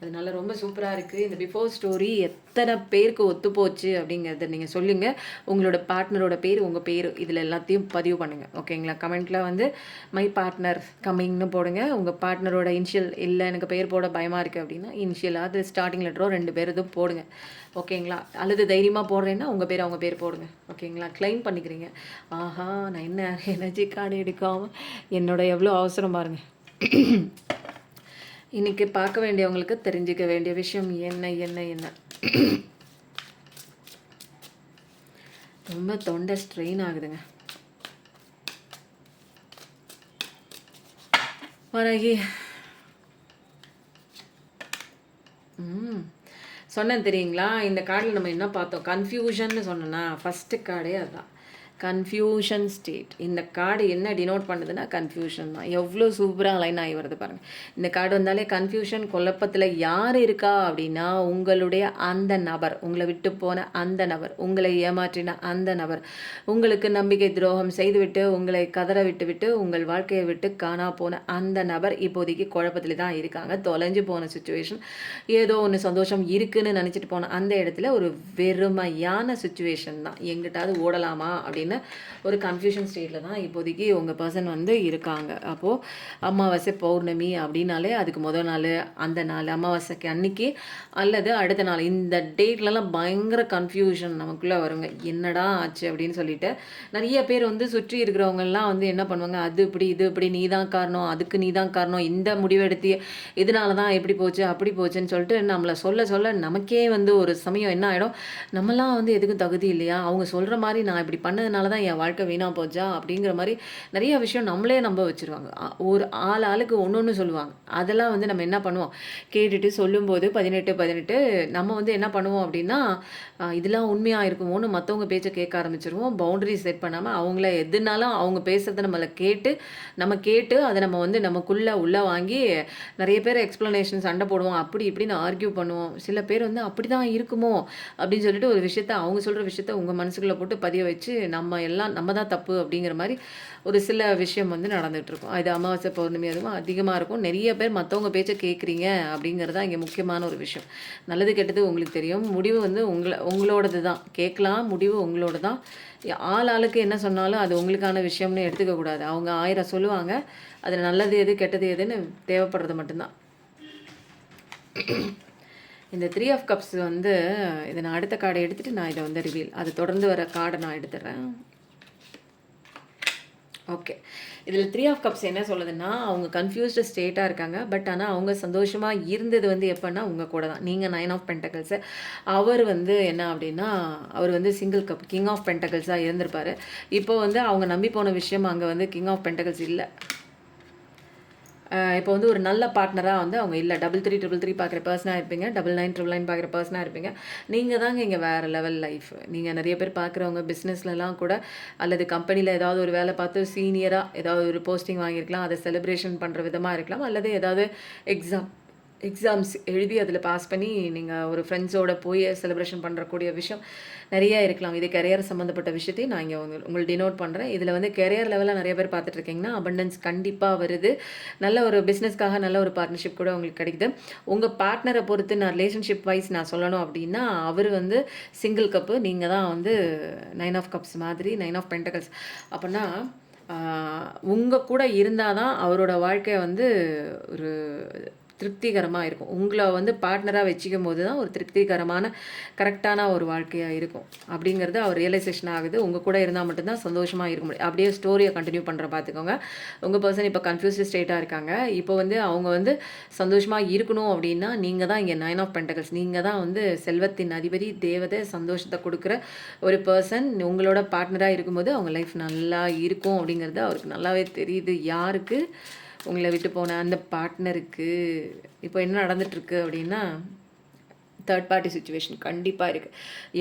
அதனால ரொம்ப சூப்பராக இருக்குது. இந்த பிஃபோர் ஸ்டோரி எத்தனை பேருக்கு ஒத்து போச்சு அப்படிங்கிறத நீங்கள் சொல்லுங்கள். உங்களோட பார்ட்னரோட பேர், உங்கள் பேர், இதில் எல்லாத்தையும் பதிவு பண்ணுங்கள். ஓகேங்களா. கமெண்ட்டில் வந்து மை பார்ட்னர் கம்மிங்னு போடுங்க. உங்கள் பார்ட்னரோட இனிஷியல் இல்லை எனக்கு பேர் போட பயமாக இருக்குது அப்படின்னா இனிஷியலாக அது ஸ்டார்டிங் லெட்டரோ 2 பேர் இதுவும் போடுங்க. ஓகேங்களா. அல்லது தைரியமாக போடுறேன்னா உங்கள் பேர் அவங்க பேர் போடுங்க. ஓகேங்களா. கிளைம் பண்ணிக்கிறீங்க. ஆஹா, நான் என்ன எனர்ஜி கார்டு எடுக்காமல் என்னோட எவ்வளோ அவசரம் பாருங்கள். இன்றைக்கி பார்க்க வேண்டியவங்களுக்கு தெரிஞ்சிக்க வேண்டிய விஷயம் என்ன ரொம்ப தொண்டை ஸ்ட்ரெயின் ஆகுதுங்க. வரகி சொன்னேன் தெரியுங்களா. இந்த கார்டில் நம்ம என்ன பார்த்தோம், கன்ஃபியூஷன்னு சொன்னோன்னா ஃபஸ்ட்டு கார்டே அதுதான், கன்ஃபியூஷன் ஸ்டேட். இந்த கார்டு என்ன டினோட் பண்ணுதுன்னா கன்ஃபியூஷன் தான். எவ்வளோ சூப்பராக லைன் ஆகி வருது பாருங்கள். இந்த கார்டு வந்தாலே கன்ஃபியூஷன், குழப்பத்தில் யார் இருக்கா அப்படின்னா உங்களுடைய அந்த நபர், உங்களை விட்டு போன அந்த நபர், உங்களை ஏமாற்றின அந்த நபர், உங்களுக்கு நம்பிக்கை துரோகம் செய்துவிட்டு உங்களை கதற விட்டு உங்கள் வாழ்க்கையை விட்டு காணா போன அந்த நபர் இப்போதைக்கு குழப்பத்தில் தான் இருக்காங்க. தொலைஞ்சு போன சுச்சுவேஷன், ஏதோ ஒன்று சந்தோஷம் இருக்குன்னு நினச்சிட்டு போன அந்த இடத்துல ஒரு வெறுமையான சுச்சுவேஷன் தான். எங்கிட்டாவது ஓடலாமா அப்படின்னு ஒரு கன்ஃபியூஷன் ஸ்டேட்டில் தான் இப்போதைக்கு உங்கள் பர்சன் வந்து இருக்காங்க. அப்போது அமாவாசை பௌர்ணமி அப்படின்னாலே அதுக்கு முதல் நாள், அந்த நாள் அமாவாசைக்கு அன்னைக்கு அல்லது அடுத்த நாள், இந்த டேட்லலாம் பயங்கர கன்ஃபியூஷன் நமக்குள்ளே வருங்க. என்னடா ஆச்சு அப்படின்னு சொல்லிட்டு நிறைய பேர் வந்து சுற்றி இருக்கிறவங்கெல்லாம் வந்து என்ன பண்ணுவாங்க, அது இப்படி இது இப்படி, நீ தான் காரணம், அதுக்கு நீ தான் காரணம், இந்த முடிவெடுத்து இதனால தான் எப்படி போச்சு அப்படி போச்சுன்னு சொல்லிட்டு நம்மளை சொல்ல நமக்கே வந்து ஒரு சமயம் என்ன ஆகிடும், நம்மலாம் வந்து எதுக்கும் தகுதி இல்லையா, அவங்க சொல்கிற மாதிரி நான் இப்படி பண்ணதுனால தான் என் வாழ்க்கை வீணாக போச்சா அப்படிங்கிற மாதிரி நிறைய விஷயம் நம்மளே நம்ப வச்சுருவாங்க. ஒரு ஆளுக்கு ஒன்று சொல்லுவாங்க. அதெல்லாம் வந்து நம்ம என்ன பண்ணுவோம், கேட்டுட்டு சொல்லும்போது 18 நம்ம வந்து என்ன பண்ணுவோம் அப்படின்னா இதெல்லாம் உண்மையாக இருக்குமோன்னு மற்றவங்க பேச்சை கேட்க ஆரம்பிச்சிருவோம். பவுண்டரி செட் பண்ணாமல் அவங்கள எதுனாலும் அவங்க பேசுகிறத நம்மளை கேட்டு அதை நம்ம வந்து நமக்குள்ளே உள்ளே வாங்கி நிறைய பேர் எக்ஸ்ப்ளனேஷன் சண்டை போடுவோம், அப்படி இப்படின்னு ஆர்கியூ பண்ணுவோம். சில பேர் வந்து அப்படி தான் இருக்குமோ அப்படின்னு சொல்லிட்டு ஒரு விஷயத்த, அவங்க சொல்கிற விஷயத்த உங்கள் மனசுக்குள்ளே போட்டு பதிய வச்சு நம்ம தான் தப்பு அப்படிங்கிற மாதிரி ஒரு சில விஷயம் வந்து நடந்துகிட்ருக்கும். இது அமாவாசை பௌர்ணமி அதுவும் அதிகமாக இருக்கும். நிறைய பேர் மற்றவங்க பேச்சை கேட்குறீங்க அப்படிங்கிறது தான் இங்கே முக்கியமான ஒரு விஷயம். நல்லது கெட்டது உங்களுக்கு தெரியும், முடிவு வந்து உங்களோடது தான். கேட்கலாம், முடிவு உங்களோட தான். ஆளுக்கு என்ன சொன்னாலும் அது உங்களுக்கான விஷயம்னு எடுத்துக்கக்கூடாது. அவங்க 1000 சொல்லுவாங்க, அதில் நல்லது எது கெட்டது எதுன்னு தேவைப்படுறது மட்டும்தான். இந்த 3 ஆஃப் கப்ஸ் வந்து இதை நான் அடுத்த கார்டை எடுத்துகிட்டு நான் இதை வந்து ரிவீல், அது தொடர்ந்து வர கார்டை நான் எடுத்துடுறேன். ஓகே, இதில் 3 ஆஃப் கப்ஸ் என்ன சொல்லுதுன்னா அவங்க கன்ஃபியூஸ்டு ஸ்டேட்டாக இருக்காங்க. பட் ஆனால் அவங்க சந்தோஷமாக இருந்தது வந்து எப்போன்னா உங்கள் கூட தான். நீங்கள் 9 ஆஃப் பென்டக்கிள்ஸு, அவர் வந்து என்ன அப்படின்னா அவர் வந்து சிங்கிள் கப் கிங் ஆஃப் பென்டக்கிள்ஸாக இருந்திருப்பார். இப்போ வந்து அவங்க நம்பி போன விஷயம் அங்கே வந்து கிங் ஆஃப் பென்டக்கிள்ஸ் இல்லை. இப்போ வந்து ஒரு நல்ல பார்ட்னராக வந்து அவங்க இல்லை. 3333 பார்க்குற பர்சனாக இருப்பீங்க, 9999 பார்க்குற பர்சனாக இருப்பீங்க. நீங்கள் தாங்க இங்கே வேறு லெவல் லைஃப். நீங்கள் நிறைய பேர் பார்க்குறவங்க பிஸ்னஸ்லலாம் கூட அல்லது கம்பெனியில் ஏதாவது ஒரு வேலை பார்த்து சீனியராக ஏதாவது ஒரு போஸ்டிங் வாங்கியிருக்கலாம். அதை செலிப்ரேஷன் பண்ணுற விதமாக இருக்கலாம். அல்லது ஏதாவது எக்ஸாம்ஸ் எழுதி அதில் பாஸ் பண்ணி நீங்கள் ஒரு ஃப்ரெண்ட்ஸோட போய் செலிப்ரேஷன் பண்ணுறக்கூடிய விஷயம் நிறைய இருக்கலாம். இது கெரியர் சம்மந்தப்பட்ட விஷயத்தையும் நான் இங்கே உங்களுக்கு டினோட் பண்ணுறேன். இதில் வந்து கெரியர் லெவலில் நிறைய பேர் பார்த்துட்டு இருக்கீங்கன்னா அபண்டன்ஸ் கண்டிப்பாக வருது. நல்ல ஒரு பிஸ்னஸ்க்காக நல்ல ஒரு பார்ட்னர்ஷிப் கூட உங்களுக்கு கிடைக்குது. உங்கள் பார்ட்னரை பொறுத்து நான் ரிலேஷன்ஷிப் வைஸ் நான் சொல்லணும் அப்படின்னா அவர் வந்து சிங்கிள் கப்பு, நீங்கள் தான் வந்து 9 ஆஃப் கப்ஸ் மாதிரி 9 ஆஃப் பென்டகல்ஸ். அப்படின்னா உங்கள் கூட இருந்தால் தான் அவரோட வாழ்க்கை வந்து ஒரு திருப்திகரமாக இருக்கும். உங்களை வந்து பார்ட்னராக வச்சுக்கும் போது தான் ஒரு திருப்திகரமான கரெக்டான ஒரு வாழ்க்கையாக இருக்கும் அப்படிங்கிறது அவர் ரியலைசேஷன் ஆகுது. உங்கள் கூட இருந்தால் மட்டும்தான் சந்தோஷமாக இருக்க முடியும். அப்படியே ஸ்டோரியை கண்டினியூ பண்ணுற பார்த்துக்கோங்க. உங்கள் பர்சன் இப்போ கன்ஃபியூஸ்டு ஸ்டேட்டாக இருக்காங்க. இப்போ வந்து அவங்க வந்து சந்தோஷமாக இருக்கணும் அப்படின்னா நீங்கள் தான் இங்கே 9 ஆஃப் பென்டகல்ஸ். நீங்கள் தான் வந்து செல்வத்தின் அதிபதி, தேவதை, சந்தோஷத்தை கொடுக்குற ஒரு பர்சன். உங்களோட பார்ட்னராக இருக்கும்போது அவங்க லைஃப் நல்லா இருக்கும் அப்படிங்கிறது அவருக்கு நல்லாவே தெரியுது. யாருக்கு? உங்களை விட்டு போன அந்த பார்ட்னருக்கு. இப்போ என்ன நடந்துட்டுருக்கு அப்படின்னா தேர்ட் பார்ட்டி சுச்சுவேஷன் கண்டிப்பாக இருக்குது.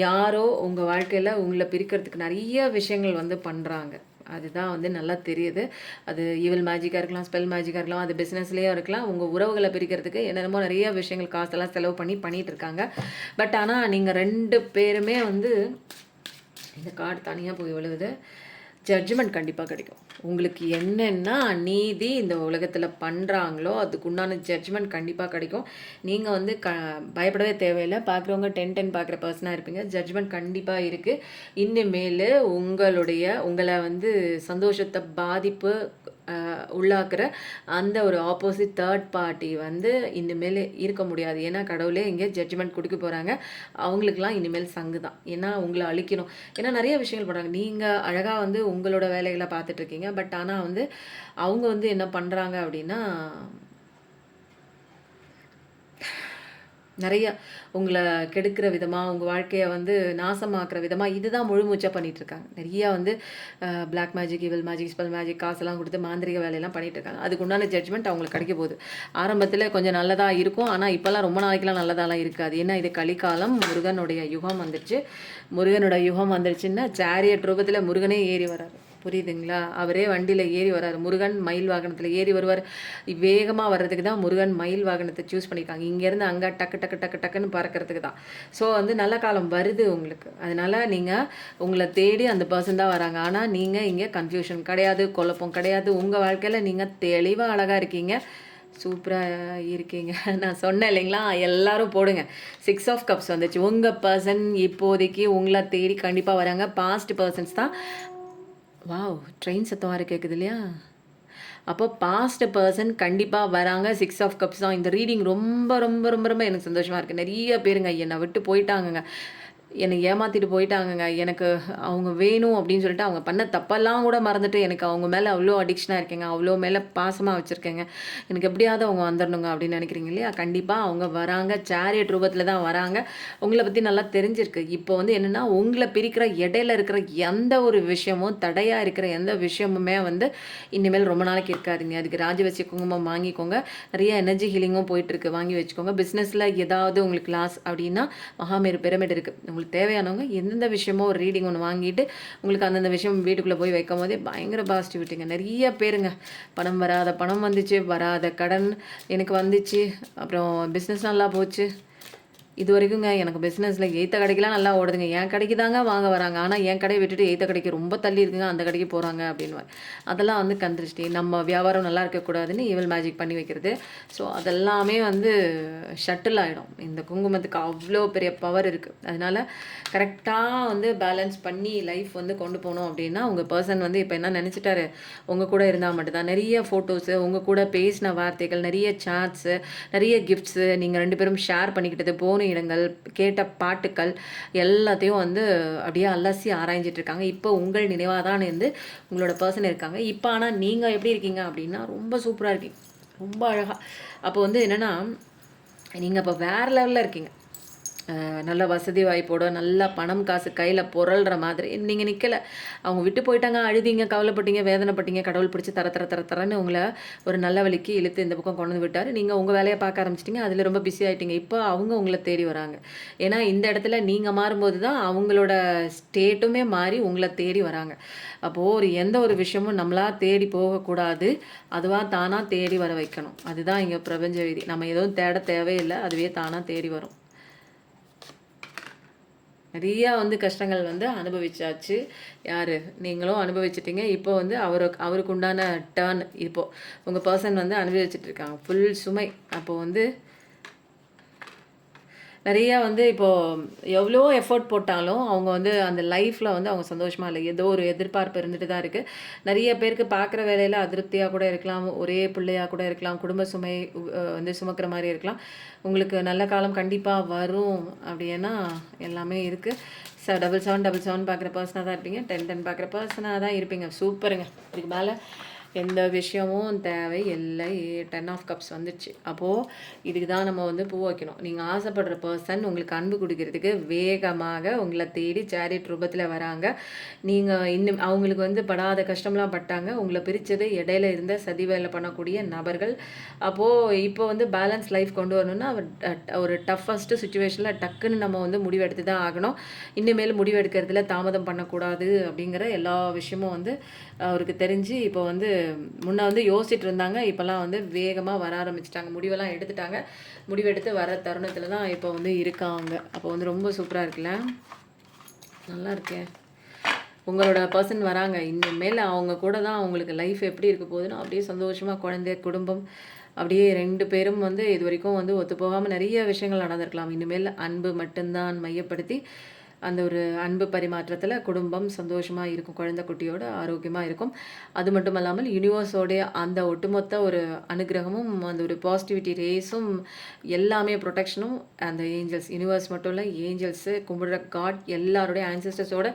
யாரோ உங்கள் வாழ்க்கையில் உங்களை பிரிக்கிறதுக்கு நிறைய விஷயங்கள் வந்து பண்ணுறாங்க. அதுதான் வந்து நல்லா தெரியுது. அது ஈவில் மேஜிக்காக இருக்கலாம், ஸ்பெல் மேஜிக்காக இருக்கலாம், அது பிஸ்னஸ்லேயும் இருக்கலாம். உங்கள் உறவுகளை பிரிக்கிறதுக்கு என்னென்னமோ நிறைய விஷயங்கள் காசெல்லாம் செலவு பண்ணிகிட்டு இருக்காங்க. பட் ஆனால் நீங்கள் 2 பேருமே வந்து இந்த கார்டு தனியாக போய் விழுகுது. ஜட்ஜ்மெண்ட் கண்டிப்பாக கிடைக்கும். உங்களுக்கு என்னென்ன நீதி இந்த உலகத்தில் பண்ணுறாங்களோ அதுக்குண்டான ஜட்ஜ்மெண்ட் கண்டிப்பாக கிடைக்கும். நீங்கள் வந்து பயப்படவே தேவையில்லை. பார்க்குறவங்க 10-10 பார்க்குற பர்சனாக இருப்பீங்க. ஜட்ஜ்மெண்ட் கண்டிப்பாக இருக்குது. இனிமேல் உங்களை வந்து சந்தோஷத்தை பாதிப்பு உள்ளாக்குற அந்த ஒரு ஆப்போசிட் தேர்ட் பார்ட்டி வந்து இனிமேல் இருக்க முடியாது. ஏன்னா கடவுளே இங்கே ஜட்ஜ்மெண்ட் கொடுக்க போகிறாங்க. அவங்களுக்கெல்லாம் இனிமேல் சங்கு தான். ஏன்னா உங்களை அழிக்கணும். ஏன்னா நிறைய விஷயங்கள் பண்ணுறாங்க. நீங்கள் அழகாக வந்து உங்களோட வேலைகளை பார்த்துட்ருக்கீங்க. பட் ஆனால் வந்து அவங்க வந்து என்ன பண்ணுறாங்க அப்படின்னா நிறைய உங்களை கெடுக்கிற விதமாக, உங்கள் வாழ்க்கையை வந்து நாசமாக்குற விதமாக இதுதான் முழுமூச்சாக பண்ணிகிட்ருக்காங்க. நிறையா வந்து black magic, evil magic, spell magic காசெல்லாம் கொடுத்து மாந்திரிக வேலையெல்லாம் பண்ணிகிட்ருக்காங்க. அதுக்கு உண்டான ஜட்ஜ்மெண்ட் அவங்களுக்கு கிடைக்க போகுது. ஆரம்பத்தில் கொஞ்சம் நல்லதாக இருக்கும். ஆனால் இப்போல்லாம் ரொம்ப நாளைக்கெல்லாம் நல்லதாலாம் இருக்காது. ஏன்னா இது கலிகாலம், முருகனுடைய யுகம் வந்துடுச்சு. முருகனோட யுகம் வந்துடுச்சுன்னா சேரியட் ரூபத்தில் முருகனே ஏறி வராரு. புரியுதுங்களா? அவரே வண்டியில் ஏறி வர்றாரு. முருகன் மயில் வாகனத்தில் ஏறி வருவார். வேகமாக வர்றதுக்கு தான் முருகன் மயில் வாகனத்தை சூஸ் பண்ணியிருக்காங்க. இங்கேருந்து அங்கே டக்கு டக்கு டக்கு டக்குன்னு பறக்கிறதுக்கு தான். ஸோ வந்து நல்ல காலம் வருது உங்களுக்கு. அதனால் நீங்கள் உங்களை தேடி அந்த பர்சன் தான் வராங்க. ஆனால் நீங்கள் இங்கே கன்ஃபியூஷன் கிடையாது, குழப்பம் கிடையாது. உங்கள் வாழ்க்கையில் நீங்கள் தெளிவாக அழகாக இருக்கீங்க, சூப்பராக இருக்கீங்க. நான் சொன்னேன் இல்லைங்களா, எல்லாரும் போடுங்க. 6 ஆஃப் கப்ஸ் வந்துச்சு. உங்கள் பர்சன் இப்போதைக்கு உங்களை தேடி கண்டிப்பாக வராங்க. பாஸ்ட் பர்சன்ஸ் தான். வாவ், ட்ரெயின் சத்தம் வேறு கேட்குது இல்லையா? அப்போ பாஸ்ட் பர்சன் கண்டிப்பாக வராங்க. 6 ஆஃப் கப்ஸ் தான். இந்த ரீடிங் ரொம்ப ரொம்ப ரொம்ப ரொம்ப எனக்கு சந்தோஷமாக இருக்குது. நிறைய பேருங்க என்னை விட்டு போயிட்டாங்கங்க, என்னை ஏமாற்றிட்டு போயிட்டாங்கங்க. எனக்கு அவங்க வேணும் அப்படின்னு சொல்லிட்டு அவங்க பண்ண தப்பெல்லாம் கூட மறந்துட்டு எனக்கு அவங்க மேலே அவ்வளோ அடிக்ஷனாக இருக்கேங்க, அவ்வளோ மேலே பாசமாக வச்சுருக்கேங்க. எனக்கு எப்படியாவது அவங்க வந்துடணுங்க அப்படின்னு நினைக்கிறீங்க இல்லையா? கண்டிப்பாக அவங்க வராங்க. சேரியட் ரூபத்தில் தான் வராங்க. உங்களை பற்றி நல்லா தெரிஞ்சிருக்கு. இப்போ வந்து என்னென்னா உங்களை பிரிக்கிற இடையில இருக்கிற எந்த ஒரு விஷயமும், தடையாக இருக்கிற எந்த விஷயமுமே வந்து இனிமேல் ரொம்ப நாளைக்கு இருக்காதுங்க. அதுக்கு ராஜவசிய குங்குமம் வாங்கிக்கோங்க. நிறைய எனர்ஜி ஹீலிங்கும் போயிட்டுருக்கு, வாங்கி வச்சுக்கோங்க. பிஸ்னஸில் ஏதாவது உங்களுக்கு லாஸ் அப்படின்னா மகாமேரு பிரமிட் இருக்குது. உங்களுக்கு தேவையானவங்க எந்தெந்த விஷயமோ ஒரு ரீடிங் ஒன்று வாங்கிட்டு உங்களுக்கு அந்தந்த விஷயம் வீட்டுக்குள்ளே போய் வைக்கும் போதே பயங்கர பாசிட்டிவிட்டிங்க. நிறைய பேருங்க பணம் வராத பணம் வந்துச்சு, வராத கடன் எனக்கு வந்துச்சு, அப்புறம் பிஸ்னஸ் நல்லா போச்சு. இது வரைக்குங்க எனக்கு பிஸ்னஸில் எய்த்த கடைக்கெலாம் நல்லா ஓடுதுங்க. என் கடைக்கு தாங்க வாங்க வராங்க. ஆனால் என் கடையை விட்டுட்டு எய்த்த கடைக்கு ரொம்ப தள்ளி இருக்குங்க, அந்த கடைக்கு போகிறாங்க அப்படின்னு. அதெல்லாம் வந்து கந்திருஷ்டி. நம்ம வியாபாரம் நல்லா இருக்கக்கூடாதுன்னு ஈவில் மேஜிக் பண்ணி வைக்கிறது. ஸோ அதெல்லாமே வந்து ஷட்டில் ஆகிடும். இந்த குங்குமத்துக்கு அவ்வளோ பெரிய பவர் இருக்குது. அதனால் கரெக்டாக வந்து பேலன்ஸ் பண்ணி லைஃப் வந்து கொண்டு போகணும் அப்படின்னா உங்கள் பர்சன் வந்து இப்போ என்ன நினச்சிட்டாரு, உங்கள் கூட இருந்தால் மட்டும்தான். நிறைய ஃபோட்டோஸு, உங்கள் கூட பேசின வார்த்தைகள், நிறைய சாட்ஸு, நிறைய கிஃப்ட்ஸு, நீங்கள் 2 பேரும் ஷேர் பண்ணிக்கிட்டது, போன இடங்கள், கேட்ட பாட்டுக்கள் எல்லாத்தையும் வந்து அப்படியே அலசி ஆராய்ஞ்சிட்டு இருக்காங்க. இப்போ உங்கள் நினைவாக தான் இருந்து உங்களோட பர்சன் இருக்காங்க. இப்போ ஆனால் நீங்கள் எப்படி இருக்கீங்க அப்படின்னா ரொம்ப சூப்பராக இருக்கீங்க, ரொம்ப அழகாக. அப்போ வந்து என்னென்னா நீங்கள் இப்போ வேறு லெவலில் இருக்கீங்க. நல்ல வசதி வாய்ப்போட நல்லா பணம் காசு கையில் புரள்ற மாதிரி நீங்கள் நிற்கலை. அவங்க விட்டு போயிட்டாங்க, அழுதிங்க, கவலைப்பட்டீங்க, வேதனைப்பட்டீங்க. கடவுள் பிடிச்சி தரன்னு உங்களை ஒரு நல்ல வழிக்கு இழுத்து இந்த பக்கம் கொண்டு வந்து விட்டார். நீங்கள் உங்கள் வேலையை பார்க்க ஆரம்பிச்சிட்டிங்க, அதில் ரொம்ப பிஸி ஆகிட்டீங்க. இப்போ அவங்க உங்களை தேடி வராங்க. ஏன்னா இந்த இடத்துல நீங்கள் மாறும்போது தான் அவங்களோட ஸ்டேட்டுமே மாறி உங்களை தேடி வராங்க. அப்போது எந்த ஒரு விஷயமும் நம்மளா தேடி போகக்கூடாது, அதுவாக தானாக தேடி வர வைக்கணும். அதுதான் இங்கே பிரபஞ்ச விதி. நம்ம எதுவும் தேட தேவையில்லை, அதுவே தானாக தேடி வரும். நிறையா கஷ்டங்கள் அனுபவிச்சாச்சு. யார் நீங்களும் அனுபவிச்சிட்டிங்க. இப்போ அவருக்கு உண்டான டர்ன் இப்போது உங்கள் பர்சன் அனுபவிச்சுட்டு இருக்காங்க ஃபுல் சுமை. அப்போது நிறையா இப்போது எவ்வளோ எஃபோர்ட் போட்டாலும் அவங்க அந்த லைஃப்பில் அவங்க சந்தோஷமாக இல்லை. ஏதோ ஒரு எதிர்பார்ப்பு இருந்துட்டு தான் இருக்குது. நிறைய பேருக்கு பார்க்குற வேலையில் அதிருப்தியாக கூட இருக்கலாம், ஒரே பிள்ளையாக கூட இருக்கலாம், குடும்ப சுமை சுமக்கிற மாதிரி இருக்கலாம். உங்களுக்கு நல்ல காலம் கண்டிப்பாக வரும் அப்படின்னா எல்லாமே இருக்குது. 777 பார்க்குற பர்சனாக தான் இருப்பீங்க, 1010 பார்க்குற பர்சனாக தான் இருப்பீங்க. சூப்பருங்க. இதுக்கு மேலே எந்த விஷயமும் தேவை இல்லை. 10 ஆஃப் கப்ஸ் வந்துடுச்சு. அப்போது இதுக்கு தான் நம்ம பூ வைக்கணும். நீங்கள் ஆசைப்படுற பர்சன் உங்களுக்கு அன்பு கொடுக்கறதுக்கு வேகமாக உங்களை தேடி சேரிட் ரூபத்தில் வராங்க. நீங்கள் இன்னும் அவங்களுக்கு படாத கஷ்டம்லாம் பட்டாங்க. உங்களை பிரித்தது இடையில இருந்த சதி வேலை பண்ணக்கூடிய நபர்கள். அப்போது இப்போ பேலன்ஸ் லைஃப் கொண்டு வரணும்னா ஒரு டஃபஸ்ட்டு சுச்சுவேஷனில் டக்குன்னு நம்ம முடிவெடுத்து தான் ஆகணும். இனிமேல் முடிவெடுக்கிறதுல தாமதம் பண்ணக்கூடாது அப்படிங்கிற எல்லா விஷயமும் அவருக்கு தெரிஞ்சு இப்போ முன்ன யோசிச்சுட்டு இருந்தாங்க. இப்போல்லாம் வேகமாக வர ஆரம்பிச்சிட்டாங்க. முடிவெல்லாம் எடுத்துட்டாங்க. முடிவெடுத்து வர தருணத்தில் தான் இப்போ இருக்காங்க. அப்போ ரொம்ப சூப்பராக இருக்குல்ல, நல்லா இருக்கேன். உங்களோட பர்சன் வராங்க. இனிமேல் அவங்க கூட தான் அவங்களுக்கு லைஃப் எப்படி இருக்க போகுதுன்னா அப்படியே சந்தோஷமாக குழந்தை குடும்பம் அப்படியே 2 பேரும் இது வரைக்கும் ஒத்து போகாமல் நிறைய விஷயங்கள் நடந்திருக்கலாம். இனிமேல் அன்பு மட்டும்தான் மையப்படுத்தி அந்த ஒரு அன்பு பரிமாற்றத்தில் குடும்பம் சந்தோஷமாக இருக்கும், குழந்தை குட்டியோட ஆரோக்கியமாக இருக்கும். அது மட்டும் இல்லாமல் யூனிவர்ஸோடைய அந்த ஒட்டுமொத்த ஒரு அனுகிரகமும் அந்த ஒரு பாசிட்டிவிட்டி ரேஸும் எல்லாமே ப்ரொடெக்ஷனும் அந்த ஏஞ்சல்ஸ், யூனிவர்ஸ் மட்டும் இல்லை, ஏஞ்சல்ஸு கும்பிடுற காட் எல்லாருடைய ஆன்சஸ்டர்ஸோட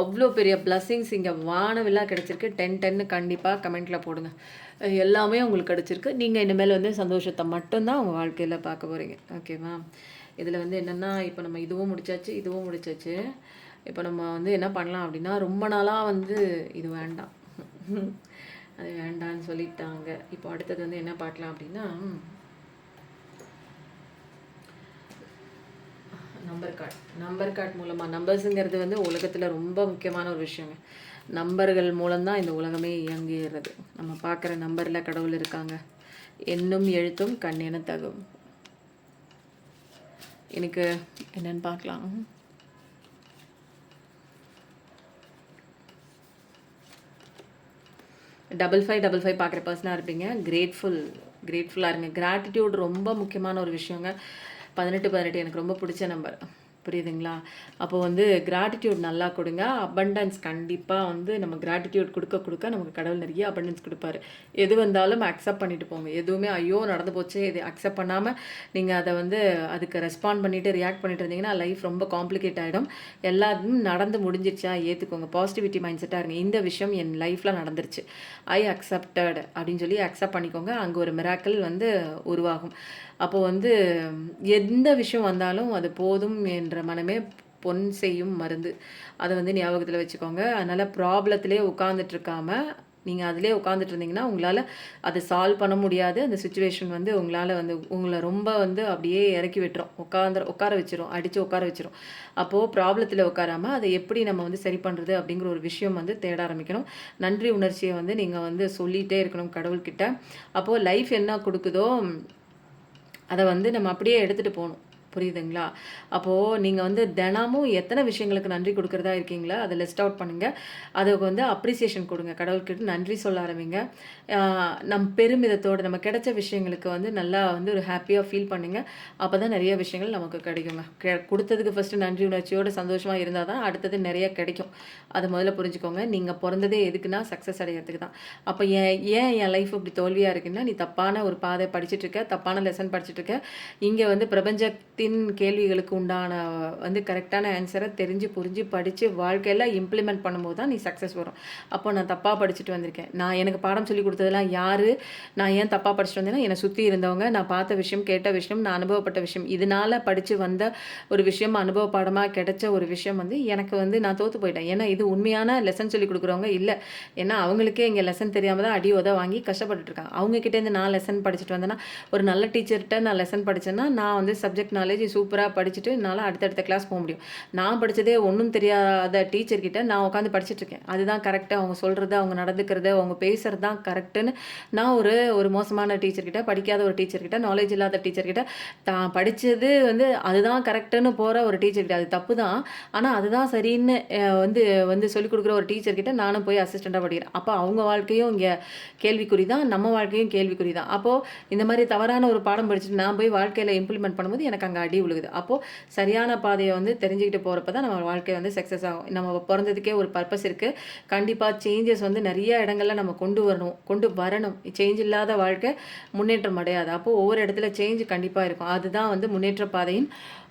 அவ்வளோ பெரிய பிளஸ்ஸிங்ஸ் இங்கே வானவில்லாக கிடச்சிருக்கு. 10 கண்டிப்பாக கமெண்ட்டில் போடுங்க. எல்லாமே உங்களுக்கு கிடச்சிருக்கு. நீங்கள் இனிமேல் சந்தோஷத்தை மட்டும்தான் உங்கள் வாழ்க்கையில் பார்க்க போகிறீங்க. ஓகேவா? இதில் என்னென்னா இப்போ நம்ம இதுவும் முடிச்சாச்சு. இப்போ நம்ம என்ன பண்ணலாம் அப்படின்னா, ரொம்ப நாளாக இது வேண்டாம் அது வேண்டான்னு சொல்லிட்டாங்க. இப்போ அடுத்தது என்ன பார்க்கலாம் அப்படின்னா, நம்பர் கார்டு மூலமாக நம்பர்ஸுங்கிறது உலகத்தில் ரொம்ப முக்கியமான ஒரு விஷயங்க. நம்பர்கள் மூலம்தான் இந்த உலகமே இயங்குகிறது. நம்ம பார்க்குற நம்பரில் கடவுள் இருக்காங்க. எண்ணும் எழுத்தும் கண்ணென தகும். எனக்கு என்னன்னு பார்க்கலாம். 5555 பார்க்குற பர்சனாக இருப்பீங்க. கிரேட்ஃபுல்லாக இருங்க. கிராட்டிடியூட் ரொம்ப முக்கியமான ஒரு விஷயங்க. 18 எனக்கு ரொம்ப பிடிச்ச நம்பர். புரியுதுங்களா? அப்போது கிராட்டிடியூட் நல்லா கொடுங்க. அபண்டன்ஸ் கண்டிப்பாக நம்ம கிராட்டிடியூட் கொடுக்க நமக்கு கடவுள் நிறைய அபண்டன்ஸ் கொடுப்பாரு. எது வந்தாலும் அக்செப்ட் பண்ணிட்டு போங்க. எதுவுமே ஐயோ நடந்து போச்சு இது அக்செப்ட் பண்ணாமல் நீங்கள் அதை அதுக்கு ரெஸ்பாண்ட் பண்ணிவிட்டு ரியாக்ட் பண்ணிட்டு இருந்தீங்கன்னா லைஃப் ரொம்ப காம்ப்ளிகேட் ஆகிடும். எல்லாரும் நடந்து முடிஞ்சிருச்சா ஏற்றுக்கோங்க. பாசிட்டிவிட்டி மைண்ட் செட்டாக இருங்க. இந்த விஷயம் என் லைஃப்பில் நடந்துருச்சு, ஐ அக்செப்டட் அப்படின்னு சொல்லி அக்செப்ட் பண்ணிக்கோங்க. அங்கே ஒரு மிராக்கிள் உருவாகும். அப்போது எந்த விஷயம் வந்தாலும் அது போதும் என்ற மனமே பொன் செய்யும் மருந்து. அதை ஞாபகத்தில் வச்சுக்கோங்க. அதனால் ப்ராப்ளத்திலே உட்காந்துட்ருக்காம நீங்கள் அதிலே உட்காந்துட்டு இருந்தீங்கன்னா உங்களால் அதை சால்வ் பண்ண முடியாது. அந்த சுச்சுவேஷன் உங்களால் உங்களை ரொம்ப அப்படியே இறக்கி விட்டுரும், உட்கார வச்சிரும், அடித்து உட்கார வச்சிரும். அப்போது ப்ராப்ளத்தில் உட்காராமல் அதை எப்படி நம்ம சரி பண்ணுறது அப்படிங்கிற ஒரு விஷயம் தேட ஆரம்பிக்கணும். நன்றி உணர்ச்சியை நீங்கள் சொல்லிகிட்டே இருக்கணும் கடவுள்கிட்ட. அப்போது லைஃப் என்ன கொடுக்குதோ அதை நம்ம அப்படியே எடுத்துகிட்டு போகணும். புரியுதுங்களா? அப்போது நீங்கள் தினமும் எத்தனை விஷயங்களுக்கு நன்றி கொடுக்குறதா இருக்கீங்களா அதை லிஸ்ட் அவுட் பண்ணுங்கள். அதுக்கு அப்ரிசியேஷன் கொடுங்க. கடவுள்கிட்ட நன்றி சொல்ல ஆரம்பிங்க. நம் பெருமிதத்தோடு நம்ம கிடைச்ச விஷயங்களுக்கு நல்லா ஒரு ஹாப்பியாக ஃபீல் பண்ணுங்க. அப்போ தான் நிறைய விஷயங்கள் நமக்கு கிடைக்குங்க. கொடுத்ததுக்கு ஃபஸ்ட்டு நன்றி உணர்ச்சியோடு சந்தோஷமாக இருந்தால் தான் அடுத்தது நிறைய கிடைக்கும். அதை முதல்ல புரிஞ்சுக்கோங்க. நீங்கள் பிறந்ததே எதுக்குன்னா சக்ஸஸ் அடைகிறதுக்கு தான். அப்போ ஏன் என் லைஃப் இப்படி தோல்வியாக இருக்குன்னா, நீ தப்பான ஒரு பாதை படிச்சுட்ருக்க, தப்பான லெசன் படிச்சுட்ருக்க. இங்கே பிரபஞ்சத்தில் கொஸ்டின் கேள்விகளுக்கு உண்டான வந்து கரெக்டான ஆன்சரை தெரிஞ்சு புரிஞ்சு படித்து வாழ்க்கையில் இம்ப்ளிமெண்ட் பண்ணும்போது தான் நீ சக்ஸஸ் வரும். அப்போ நான் தப்பாக படிச்சுட்டு வந்திருக்கேன், நான் எனக்கு பாடம் சொல்லி கொடுத்ததெல்லாம் யார், நான் ஏன் தப்பாக படிச்சுட்டு வந்தேன்னா என்னை சுற்றி இருந்தவங்க, நான் பார்த்த விஷயம், கேட்ட விஷயம், நான் அனுபவப்பட்ட விஷயம், இதனால் படித்து வந்த ஒரு விஷயம், அனுபவ பாடமாக கிடைச்ச ஒரு விஷயம் வந்து எனக்கு வந்து நான் தோற்று போயிட்டேன். ஏன்னா இது உண்மையான லெசன் சொல்லி கொடுக்குறவங்க இல்லை. ஏன்னா அவங்களுக்கே இங்கே லெசன் தெரியாமல் தான் அடி உத வாங்கி கஷ்டப்பட்டுட்டு இருக்காங்க. அவங்கக்கிட்டேருந்து நான் லெசன் படிச்சுட்டு வந்தேன்னா, ஒரு நல்ல டீச்சர்கிட்ட நான் லெசன் படித்தேன்னா நான் வந்து சப்ஜெக்ட் நாலேஜ் சூப்பராக படிச்சுட்டு என்னால் அடுத்தடுத்த கிளாஸ் போக முடியும். நான் படித்ததே ஒன்றும் தெரியாத டீச்சர்கிட்ட நான் உட்காந்து படிச்சுட்ருக்கேன். அதுதான் கரெக்டாக அவங்க சொல்கிறது, அவங்க நடந்துக்கிறது, அவங்க பேசுகிறது தான் கரெக்டுன்னு நான் ஒரு மோசமான டீச்சர்கிட்ட, படிக்காத ஒரு டீச்சர்கிட்ட, நாலேஜ் இல்லாத டீச்சர்கிட்ட, தான் படித்தது வந்து அதுதான் கரெக்டுன்னு போகிற ஒரு டீச்சர்கிட்ட, அது தப்பு தான், ஆனால் அதுதான் சரின்னு வந்து வந்து சொல்லிக் கொடுக்குற ஒரு டீச்சர்கிட்ட நானும் போய் அசிஸ்டண்ட்டாக படிக்கிறேன். அப்போ அவங்க வாழ்க்கையும் இங்கே கேள்விக்குறி தான், நம்ம வாழ்க்கையும் கேள்விக்குறி தான். அப்போது இந்த மாதிரி தவறான ஒரு பாடம் படிச்சுட்டு நான் போய் வாழ்க்கையில் இம்ப்ளிமெண்ட் பண்ணும்போது எனக்கு அங்கே அடி விழுகுது. அப்போது சரியான பாதையை வந்து தெரிஞ்சுக்கிட்டு போகிறப்ப தான் நம்ம வாழ்க்கை வந்து சக்ஸஸ் ஆகும். நம்ம பிறந்ததுக்கே ஒரு பர்பஸ் இருக்குது. கண்டிப்பாக சேஞ்சஸ் வந்து நிறைய இடங்களில் நம்ம கொண்டு வரணும். சேஞ்ச் இல்லாத வாழ்க்கை முன்னேற்றம் அடையாது. அப்போது ஒவ்வொரு இடத்துல சேஞ்ச் கண்டிப்பாக இருக்கும். அதுதான் வந்து முன்னேற்ற பாதையின்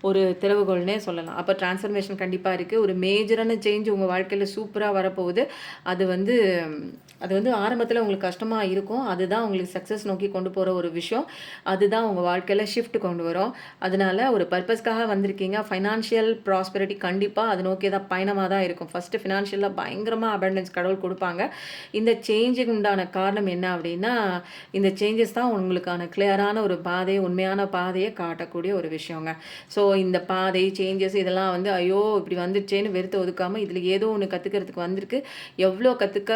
ஒரு திறவுகோல்னே சொல்லலாம். அப்போ டிரான்ஸ்ஃபர்மேஷன் கண்டிப்பாக இருக்குது. ஒரு மேஜரான சேஞ்ச் உங்கள் வாழ்க்கையில் சூப்பராக வரப்போகுது. அது வந்து ஆரம்பத்தில் உங்களுக்கு கஷ்டமாக இருக்கும். அதுதான் உங்களுக்கு சக்ஸஸ் நோக்கி கொண்டு போகிற ஒரு விஷயம். அதுதான் உங்கள் வாழ்க்கையில் ஷிஃப்ட் கொண்டு வரும். அதனால் ஒரு பர்பஸ்க்காக வந்திருக்கீங்க. ஃபைனான்ஷியல் ப்ராஸ்பெரிட்டி கண்டிப்பாக அது நோக்கி தான் பயணமாக தான் இருக்கும். ஃபஸ்ட்டு ஃபினான்ஷியலாக பயங்கரமாக அபண்டன்ஸ் கடவுள் கொடுப்பாங்க. இந்த சேஞ்சுக்கு உண்டான காரணம் என்ன அப்படின்னா, இந்த சேஞ்சஸ் தான் உங்களுக்கான கிளியரான ஒரு பாதையை, உண்மையான பாதையை காட்டக்கூடிய ஒரு விஷயங்க. ஸோ இந்த பாதை சேஞ்சஸ் இதெல்லாம் வந்து ஐயோ இப்படி வந்துடுச்சேன்னு வெறுத்து ஒதுக்காமல் இதில் ஏதோ ஒன்று கற்றுக்கிறதுக்கு வந்திருக்கு. எவ்வளோ கற்றுக்க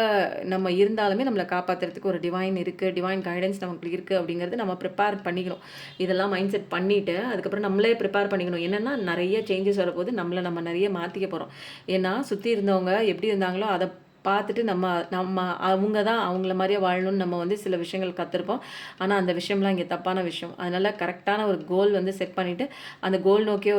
நம்ம இருந்தாலுமே நம்மளை காப்பாற்றுறதுக்கு ஒரு டிவைன் இருக்குது, டிவைன் கைடன்ஸ் நமக்கு இருக்குது அப்படிங்கிறது நம்ம ப்ரிப்பேர் பண்ணிக்கணும். இதெல்லாம் மைண்ட் செட் பண்ணிவிட்டு அதுக்கப்புறம் நம்மளே ப்ரிப்பேர் பண்ணிக்கணும். என்னென்னா நிறைய சேஞ்சஸ் வரப்போது நம்ம நிறைய மாற்றிக்க போகிறோம். ஏன்னா சுற்றி இருந்தவங்க எப்படி இருந்தாங்களோ அதை பார்த்துட்டு நம்ம அவங்க தான் அவங்கள மாதிரியே வாழணும்னு நம்ம வந்து சில விஷயங்கள் கற்றுருப்போம். ஆனால் அந்த விஷயம்லாம் இங்கே தப்பான விஷயம். அதனால் கரெக்டான ஒரு கோல் வந்து செட் பண்ணிவிட்டு அந்த கோல் நோக்கியே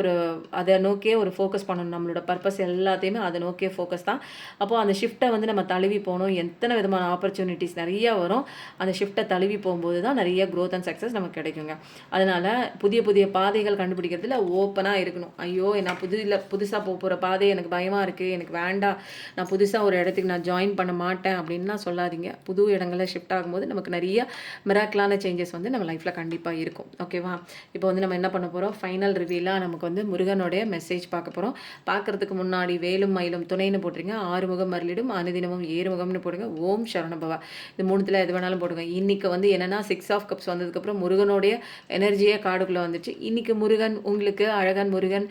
அதை நோக்கியே ஒரு ஃபோக்கஸ் பண்ணணும். நம்மளோட பர்பஸ் எல்லாத்தையுமே அதை நோக்கியே ஃபோக்கஸ் தான். அப்போது அந்த ஷிஃப்ட்டை வந்து நம்ம தழுவி போகணும். எத்தனை விதமான ஆப்பர்ச்சுனிட்டிஸ் நிறையா வரும். அந்த ஷிஃப்ட்டை தழுவி போகும்போது தான் நிறைய க்ரோத் அண்ட் சக்ஸஸ் நமக்கு கிடைக்குங்க. அதனால் புதிய புதிய பாதைகள் கண்டுபிடிக்கிறதுல ஓப்பனாக இருக்கணும். ஐயோ நான் புதுசாக போகிற பாதை எனக்கு பயமாக இருக்குது, எனக்கு வேண்டாம், நான் புதுசாக ஒரு இடத்துக்கு நான் ஜாயின் பண்ண மாட்டேன் அப்படின்லாம் சொல்லாதீங்க. புது இடங்களில் ஷிஃப்ட் ஆகும்போது நமக்கு நிறைய மிராக்கிளான சேஞ்சஸ் வந்து நம்ம லைஃப்பில் கண்டிப்பாக இருக்கும். ஓகேவா? இப்போ வந்து நம்ம என்ன பண்ண போகிறோம், ஃபைனல் ரிவ்யூலாக நமக்கு வந்து முருகனுடைய மெசேஜ் பார்க்க போகிறோம். பார்க்குறதுக்கு முன்னாடி வேலும் மயிலும் துணைன்னு போட்டுருங்க, ஆறுமுகம் மருளிடும் அனுதினமும் ஏறுமுகம்னு போடுங்க, ஓம் சரணபவா இது மூணுத்தில் எது வேணாலும் போடுங்க. இன்றைக்கி வந்து என்னென்னா 6 ஆஃப் கப்ஸ் வந்ததுக்கப்புறம் முருகனுடைய எனர்ஜியே காடுக்குள்ளே வந்துச்சு. இன்றைக்கி முருகன் உங்களுக்கு அழகன் முருகன்,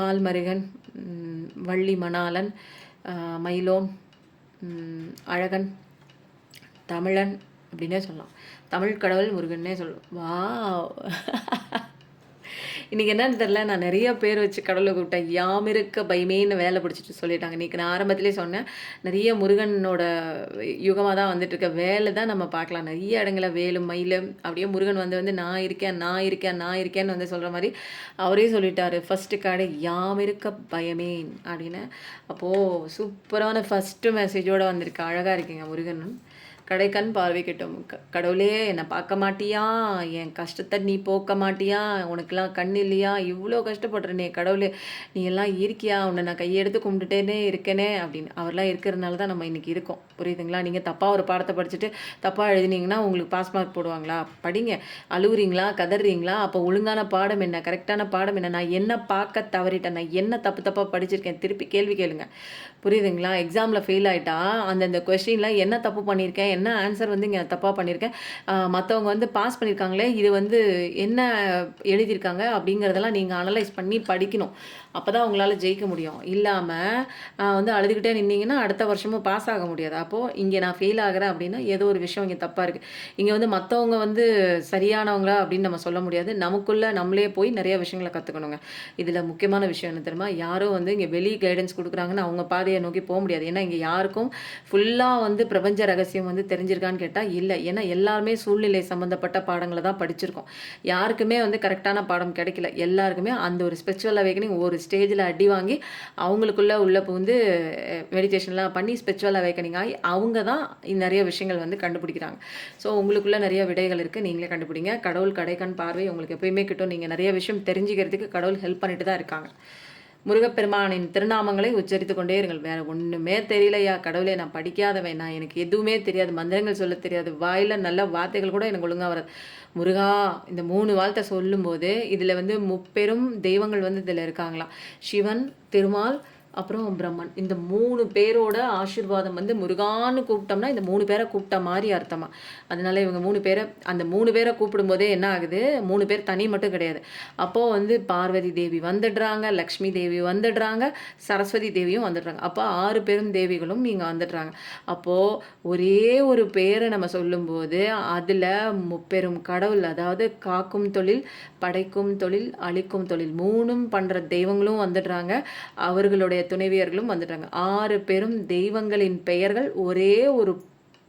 மால்மருகன், வள்ளி மணாளன், மயிலோன், அழகன், தமிழன் அப்படின்னே சொல்லலாம். தமிழ் கடவுள் முருகன்னே சொல்லலாம். வா இன்றைக்கி என்னன்னு தெரில, நான் நிறைய பேர் வச்சு கடவுளை கூப்பிட்டேன். யாம் இருக்க பயமேன்னு வேலை பிடிச்சிட்டு சொல்லிட்டாங்க. இன்றைக்கி நான் ஆரம்பத்திலே சொன்னேன், நிறைய முருகனோட யுகமாக தான் வந்துட்டுருக்க. வேலை தான் நம்ம பார்க்கலாம். நிறைய இடங்களில் வேலும் மயிலும் அப்படியே முருகன் வந்து நான் இருக்கேன்னு வந்து சொல்கிற மாதிரி அவரே சொல்லிட்டாரு. ஃபஸ்ட்டு கார்டு யாம் இருக்க பயமேன் அப்படின்னு. அப்போது சூப்பரான ஃபஸ்ட்டு மெசேஜோடு வந்திருக்கு. அழகாக இருக்கீங்க முருகன். கடைக்கண் பார்வை கிட்டும். கடவுளே என்னை பார்க்க மாட்டியா, என் கஷ்டத்தை நீ போக்க மாட்டியா, உனக்கெல்லாம் கண் இல்லையா, இவ்வளோ கஷ்டப்படுறேனே கடவுளே, நீ எல்லாம் இருக்கியா, உன்னை நான் கையெடுத்து கும்பிட்டுட்டேனே இருக்கேனே அப்படின்னு. அவர்லாம் இருக்கிறதுனால தான் நம்ம இன்றைக்கி இருக்கோம். புரியுதுங்களா? நீங்கள் தப்பாக ஒரு பாடத்தை படிச்சுட்டு தப்பாக எழுதினீங்கன்னா உங்களுக்கு பாஸ் மார்க் போடுவாங்களா? படிங்க. அழுகுறீங்களா, கதறீங்களா, அப்போ ஒழுங்கான பாடம் என்ன, கரெக்டான பாடம் என்ன, நான் என்ன பார்க்க தவறிட்டேன், நான் என்ன தப்பாக படிச்சிருக்கேன், திருப்பி கேள்வி கேளுங்க. புரியுதுங்களா? எக்ஸாமில் ஃபெயில் ஆகிட்டா அந்தந்த கொஸ்டினில் என்ன தப்பு பண்ணியிருக்கேன், என்ன ஆன்சர் வந்து இங்கே தப்பாக பண்ணியிருக்கேன், மற்றவங்க வந்து பாஸ் பண்ணியிருக்காங்களே இது வந்து என்ன எழுதியிருக்காங்க அப்படிங்கிறதெல்லாம் நீங்கள் அனலைஸ் பண்ணி படிக்கணும். அப்போ தான் உங்களால் ஜெயிக்க முடியும். இல்லாமல் வந்து அழுதுகிட்டே நின்னீங்கன்னா அடுத்த வருஷமும் பாஸ் ஆக முடியாது. அப்போது இங்கே நான் ஃபெயில் ஆகிறேன் அப்படின்னா ஏதோ ஒரு விஷயம் இங்கே தப்பாக இருக்குது. இங்கே வந்து மற்றவங்க வந்து சரியானவங்களா அப்படின்னு நம்ம சொல்ல முடியாது. நமக்குள்ளே நம்மளே போய் நிறைய விஷயங்களை கற்றுக்கணுங்க. இதில் முக்கியமான விஷயம் என்ன தெரியுமா, யாரும் வந்து இங்கே வெளி கைடன்ஸ் கொடுக்குறாங்கன்னு அவங்க பாதையை நோக்கி போக முடியாது. ஏன்னா இங்கே யாருக்கும் ஃபுல்லாக வந்து பிரபஞ்ச ரகசியம் வந்து தெரிஞ்சிருக்கான்னு கேட்டால் இல்லை. ஏன்னா எல்லாருமே சூழ்நிலை சம்மந்தப்பட்ட பாடங்களை தான் படிச்சிருக்கோம். யாருக்குமே வந்து கரெக்டான பாடம் கிடைக்கல. எல்லாருக்குமே அந்த ஒரு ஸ்பிரிச்சுவல் அவேக்கனிங் ஒரு ஸ்டேஜில் அடி வாங்கி அவங்களுக்குள்ளே உள்ளே புகுந்து மெடிடேஷன்லாம் பண்ணி ஸ்பிரிச்சுவல் அவேக்கனிங் ஆகி அவங்க தான் நிறைய விஷயங்கள் வந்து கண்டுபிடிக்கிறாங்க. ஸோ உங்களுக்குள்ளே நிறைய விடைகள் இருக்குது, நீங்களே கண்டுபிடிங்க. கடவுள் கடைக்கண் பார்வை உங்களுக்கு எப்பயுமே கிட்டும். நீங்கள் நிறைய விஷயம் தெரிஞ்சுக்கிறதுக்கு கடவுள் ஹெல்ப் பண்ணிட்டு தான் இருக்காங்க. முருகப்பெருமானின் திருநாமங்களை உச்சரித்து கொண்டே இருங்கள். வேறு ஒன்றுமே தெரியலையா கடவுளே, நான் படிக்காதவன், நான் எனக்கு எதுவுமே தெரியாது, மந்திரங்கள் சொல்ல தெரியாது, வாயில் நல்ல வார்த்தைகள் கூட எனக்கு ஒழுங்காக வராது. முருகா இந்த 3 வார்த்தை சொல்லும்போது இதில் வந்து முப்பெரும் தெய்வங்கள் வந்து இதில் இருக்காங்களாம். சிவன், திருமால், அப்புறம் பிரம்மன். இந்த 3 பேரோட ஆசீர்வாதம் வந்து முருகான்னு கூப்பிட்டோம்னா இந்த 3 பேரை கூப்பிட்ட மாதிரி அர்த்தமா. அதனால இவங்க 3 பேரை, அந்த 3 பேரை கூப்பிடும்போதே என்ன ஆகுது, 3 பேர் தனி மட்டும் கிடையாது. அப்போது வந்து பார்வதி தேவி வந்துடுறாங்க, லக்ஷ்மி தேவி வந்துடுறாங்க, சரஸ்வதி தேவியும் வந்துடுறாங்க. அப்போ 6 பெரும் தேவிகளும் இங்கே வந்துடுறாங்க. அப்போது ஒரே ஒரு பேரை நம்ம சொல்லும்போது அதில் முப்பெரும் கடவுள், அதாவது காக்கும் தொழில், படைக்கும் தொழில், அழிக்கும் தொழில் 3ம் பண்ணுற தெய்வங்களும் வந்துடுறாங்க. அவர்களுடைய துணைவியர்களும் வந்துட்டாங்க. 6 பெரும் தெய்வங்களின் பெயர்கள் ஒரே ஒரு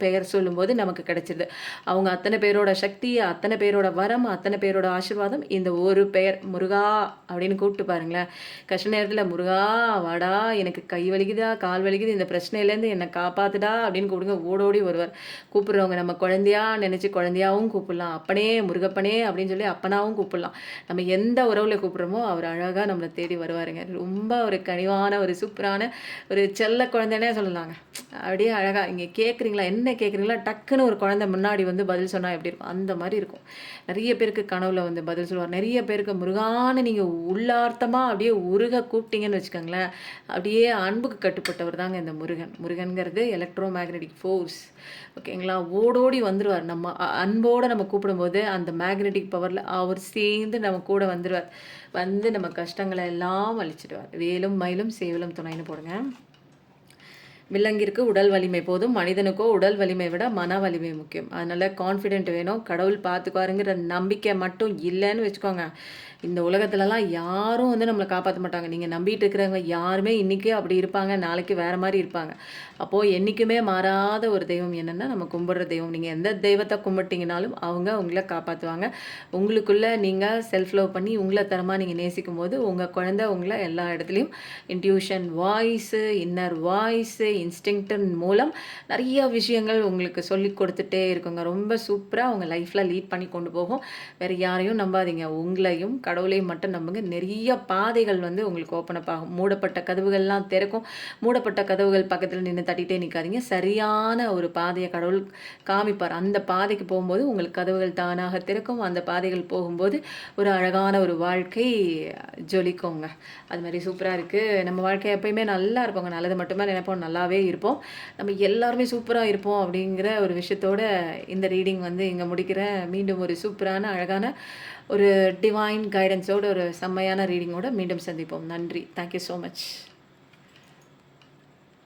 பெயர் சொல்லும்போது நமக்கு கிடைச்சிருது. அவங்க அத்தனை பேரோட சக்தி, அத்தனை பேரோட வரம், அத்தனை பேரோட ஆசீர்வாதம் இந்த ஒரு பெயர் முருகா அப்படின்னு கூப்பிட்டு பாருங்களேன். கஷ்ட நேரத்தில் முருகா வாடா, எனக்கு கை வலிக்குதா, கால் வலிக்குது, இந்த பிரச்சனையிலேருந்து என்னை காப்பாத்துடா அப்படின்னு கூப்பிடுங்க, ஓடோடி வருவார். கூப்பிடுறவங்க நம்ம குழந்தையா நினச்சி குழந்தையாவும் கூப்பிடலாம், அப்பனே முருகப்பனே அப்படின்னு சொல்லி அப்பனாவும் கூப்பிடலாம். நம்ம எந்த உறவுல கூப்பிட்றோமோ அவர் அழகாக நம்மளை தேடி வருவாருங்க. ரொம்ப ஒரு கனிவான, ஒரு சூப்பரான, ஒரு செல்ல குழந்தைனே சொல்லலாங்க. அப்படியே அழகாக இங்கே கேட்குறீங்களா, என்ன கேட்குறீங்களா, டக்குன்னு ஒரு குழந்தை முன்னாடி வந்து பதில் சொன்னால் எப்படி இருக்கும் அந்த மாதிரி இருக்கும். நிறைய பேருக்கு கனவுல வந்து பதில் சொல்லுவார். நிறைய பேருக்கு முருகான்னு நீங்கள் உள்ளார்த்தமாக அப்படியே உருக கூப்பிட்டீங்கன்னு வச்சுக்கோங்களேன், அப்படியே அன்புக்கு கட்டுப்பட்டவர் தாங்க இந்த முருகன். முருகன்கிறது எலக்ட்ரோ மேக்னெட்டிக் ஃபோர்ஸ், ஓகேங்களா. ஓடோடி வந்துடுவார். நம்ம அன்போடு நம்ம கூப்பிடும்போது அந்த மேக்னெட்டிக் பவரில் அவர் சேர்ந்து நம்ம கூட வந்துடுவார். வந்து நம்ம கஷ்டங்களை எல்லாம் அழிச்சிடுவார். வேலும் மயிலும் சேவலும் துணைன்னு போடுங்க. விலங்கிற்கு உடல் வலிமை போதும், மனிதனுக்கோ உடல் வலிமை விட மன வலிமை முக்கியம். அதனால் கான்ஃபிடென்ட் வேணும். கடவுள் பார்த்துக்குவாருங்கிற நம்பிக்கை மட்டும் இல்லைன்னு வச்சுக்கோங்க, இந்த உலகத்துலலாம் யாரும் வந்து நம்மளை காப்பாற்ற மாட்டாங்க. நீங்கள் நம்பிட்டு இருக்கிறவங்க யாருமே இன்றைக்கி அப்படி இருப்பாங்க, நாளைக்கு வேறு மாதிரி இருப்பாங்க. அப்போது என்றைக்குமே மாறாத ஒரு தெய்வம் என்னென்னா நம்ம கும்பிட்ற தெய்வம். நீங்கள் எந்த தெய்வத்தை கும்பிட்டிங்கனாலும் அவங்க உங்களை காப்பாற்றுவாங்க. உங்களுக்குள்ளே நீங்கள் செல்ஃப் லவ் பண்ணி உங்களை தரமாக நீங்கள் நேசிக்கும் போது உங்கள் குழந்தை உங்களை எல்லா இடத்துலையும் இன்ட்யூஷன் வாய்ஸு, இன்னர் வாய்ஸு, இன்ஸ்டிங்க்டின் மூலம் நிறைய விஷயங்கள் உங்களுக்கு சொல்லி கொடுத்துட்டே இருக்குங்க. ரொம்ப சூப்பராக உங்கள் லைஃப்பில் லீட் பண்ணி கொண்டு போகும். வேறு யாரையும் நம்பாதீங்க, உங்களையும் கடவுளையும் மட்டும் நம்புங்க. நிறைய பாதைகள் வந்து உங்களுக்கு ஓப்பன் அப் ஆகும். மூடப்பட்ட கதவுகள்லாம் திறக்கும். மூடப்பட்ட கதவுகள் பக்கத்தில் நின்று தட்டிகிட்டே நிற்காதீங்க. சரியான ஒரு பாதையை கடவுள் காமிப்பார். அந்த பாதைக்கு போகும்போது உங்களுக்கு கதவுகள் தானாக திறக்கும். அந்த பாதைகள் போகும்போது ஒரு அழகான ஒரு வாழ்க்கை ஜொலிக்குங்க. அது மாதிரி சூப்பராக இருக்குது. நம்ம வாழ்க்கை எப்பயுமே நல்லா இருப்போங்க. நல்லது மட்டுமே நினைப்போம், நல்லாவே இருப்போம். நம்ம எல்லாருமே சூப்பராக இருப்போம் அப்படிங்கிற ஒரு விஷயத்தோட இந்த ரீடிங் வந்து இங்கே முடிக்கிறேன். மீண்டும் ஒரு சூப்பரான அழகான ஒரு டிவைன் கைடன்ஸோட ஒரு செம்மையான ரீடிங்கோட மீண்டும் சந்திப்போம். நன்றி. Thank you so much.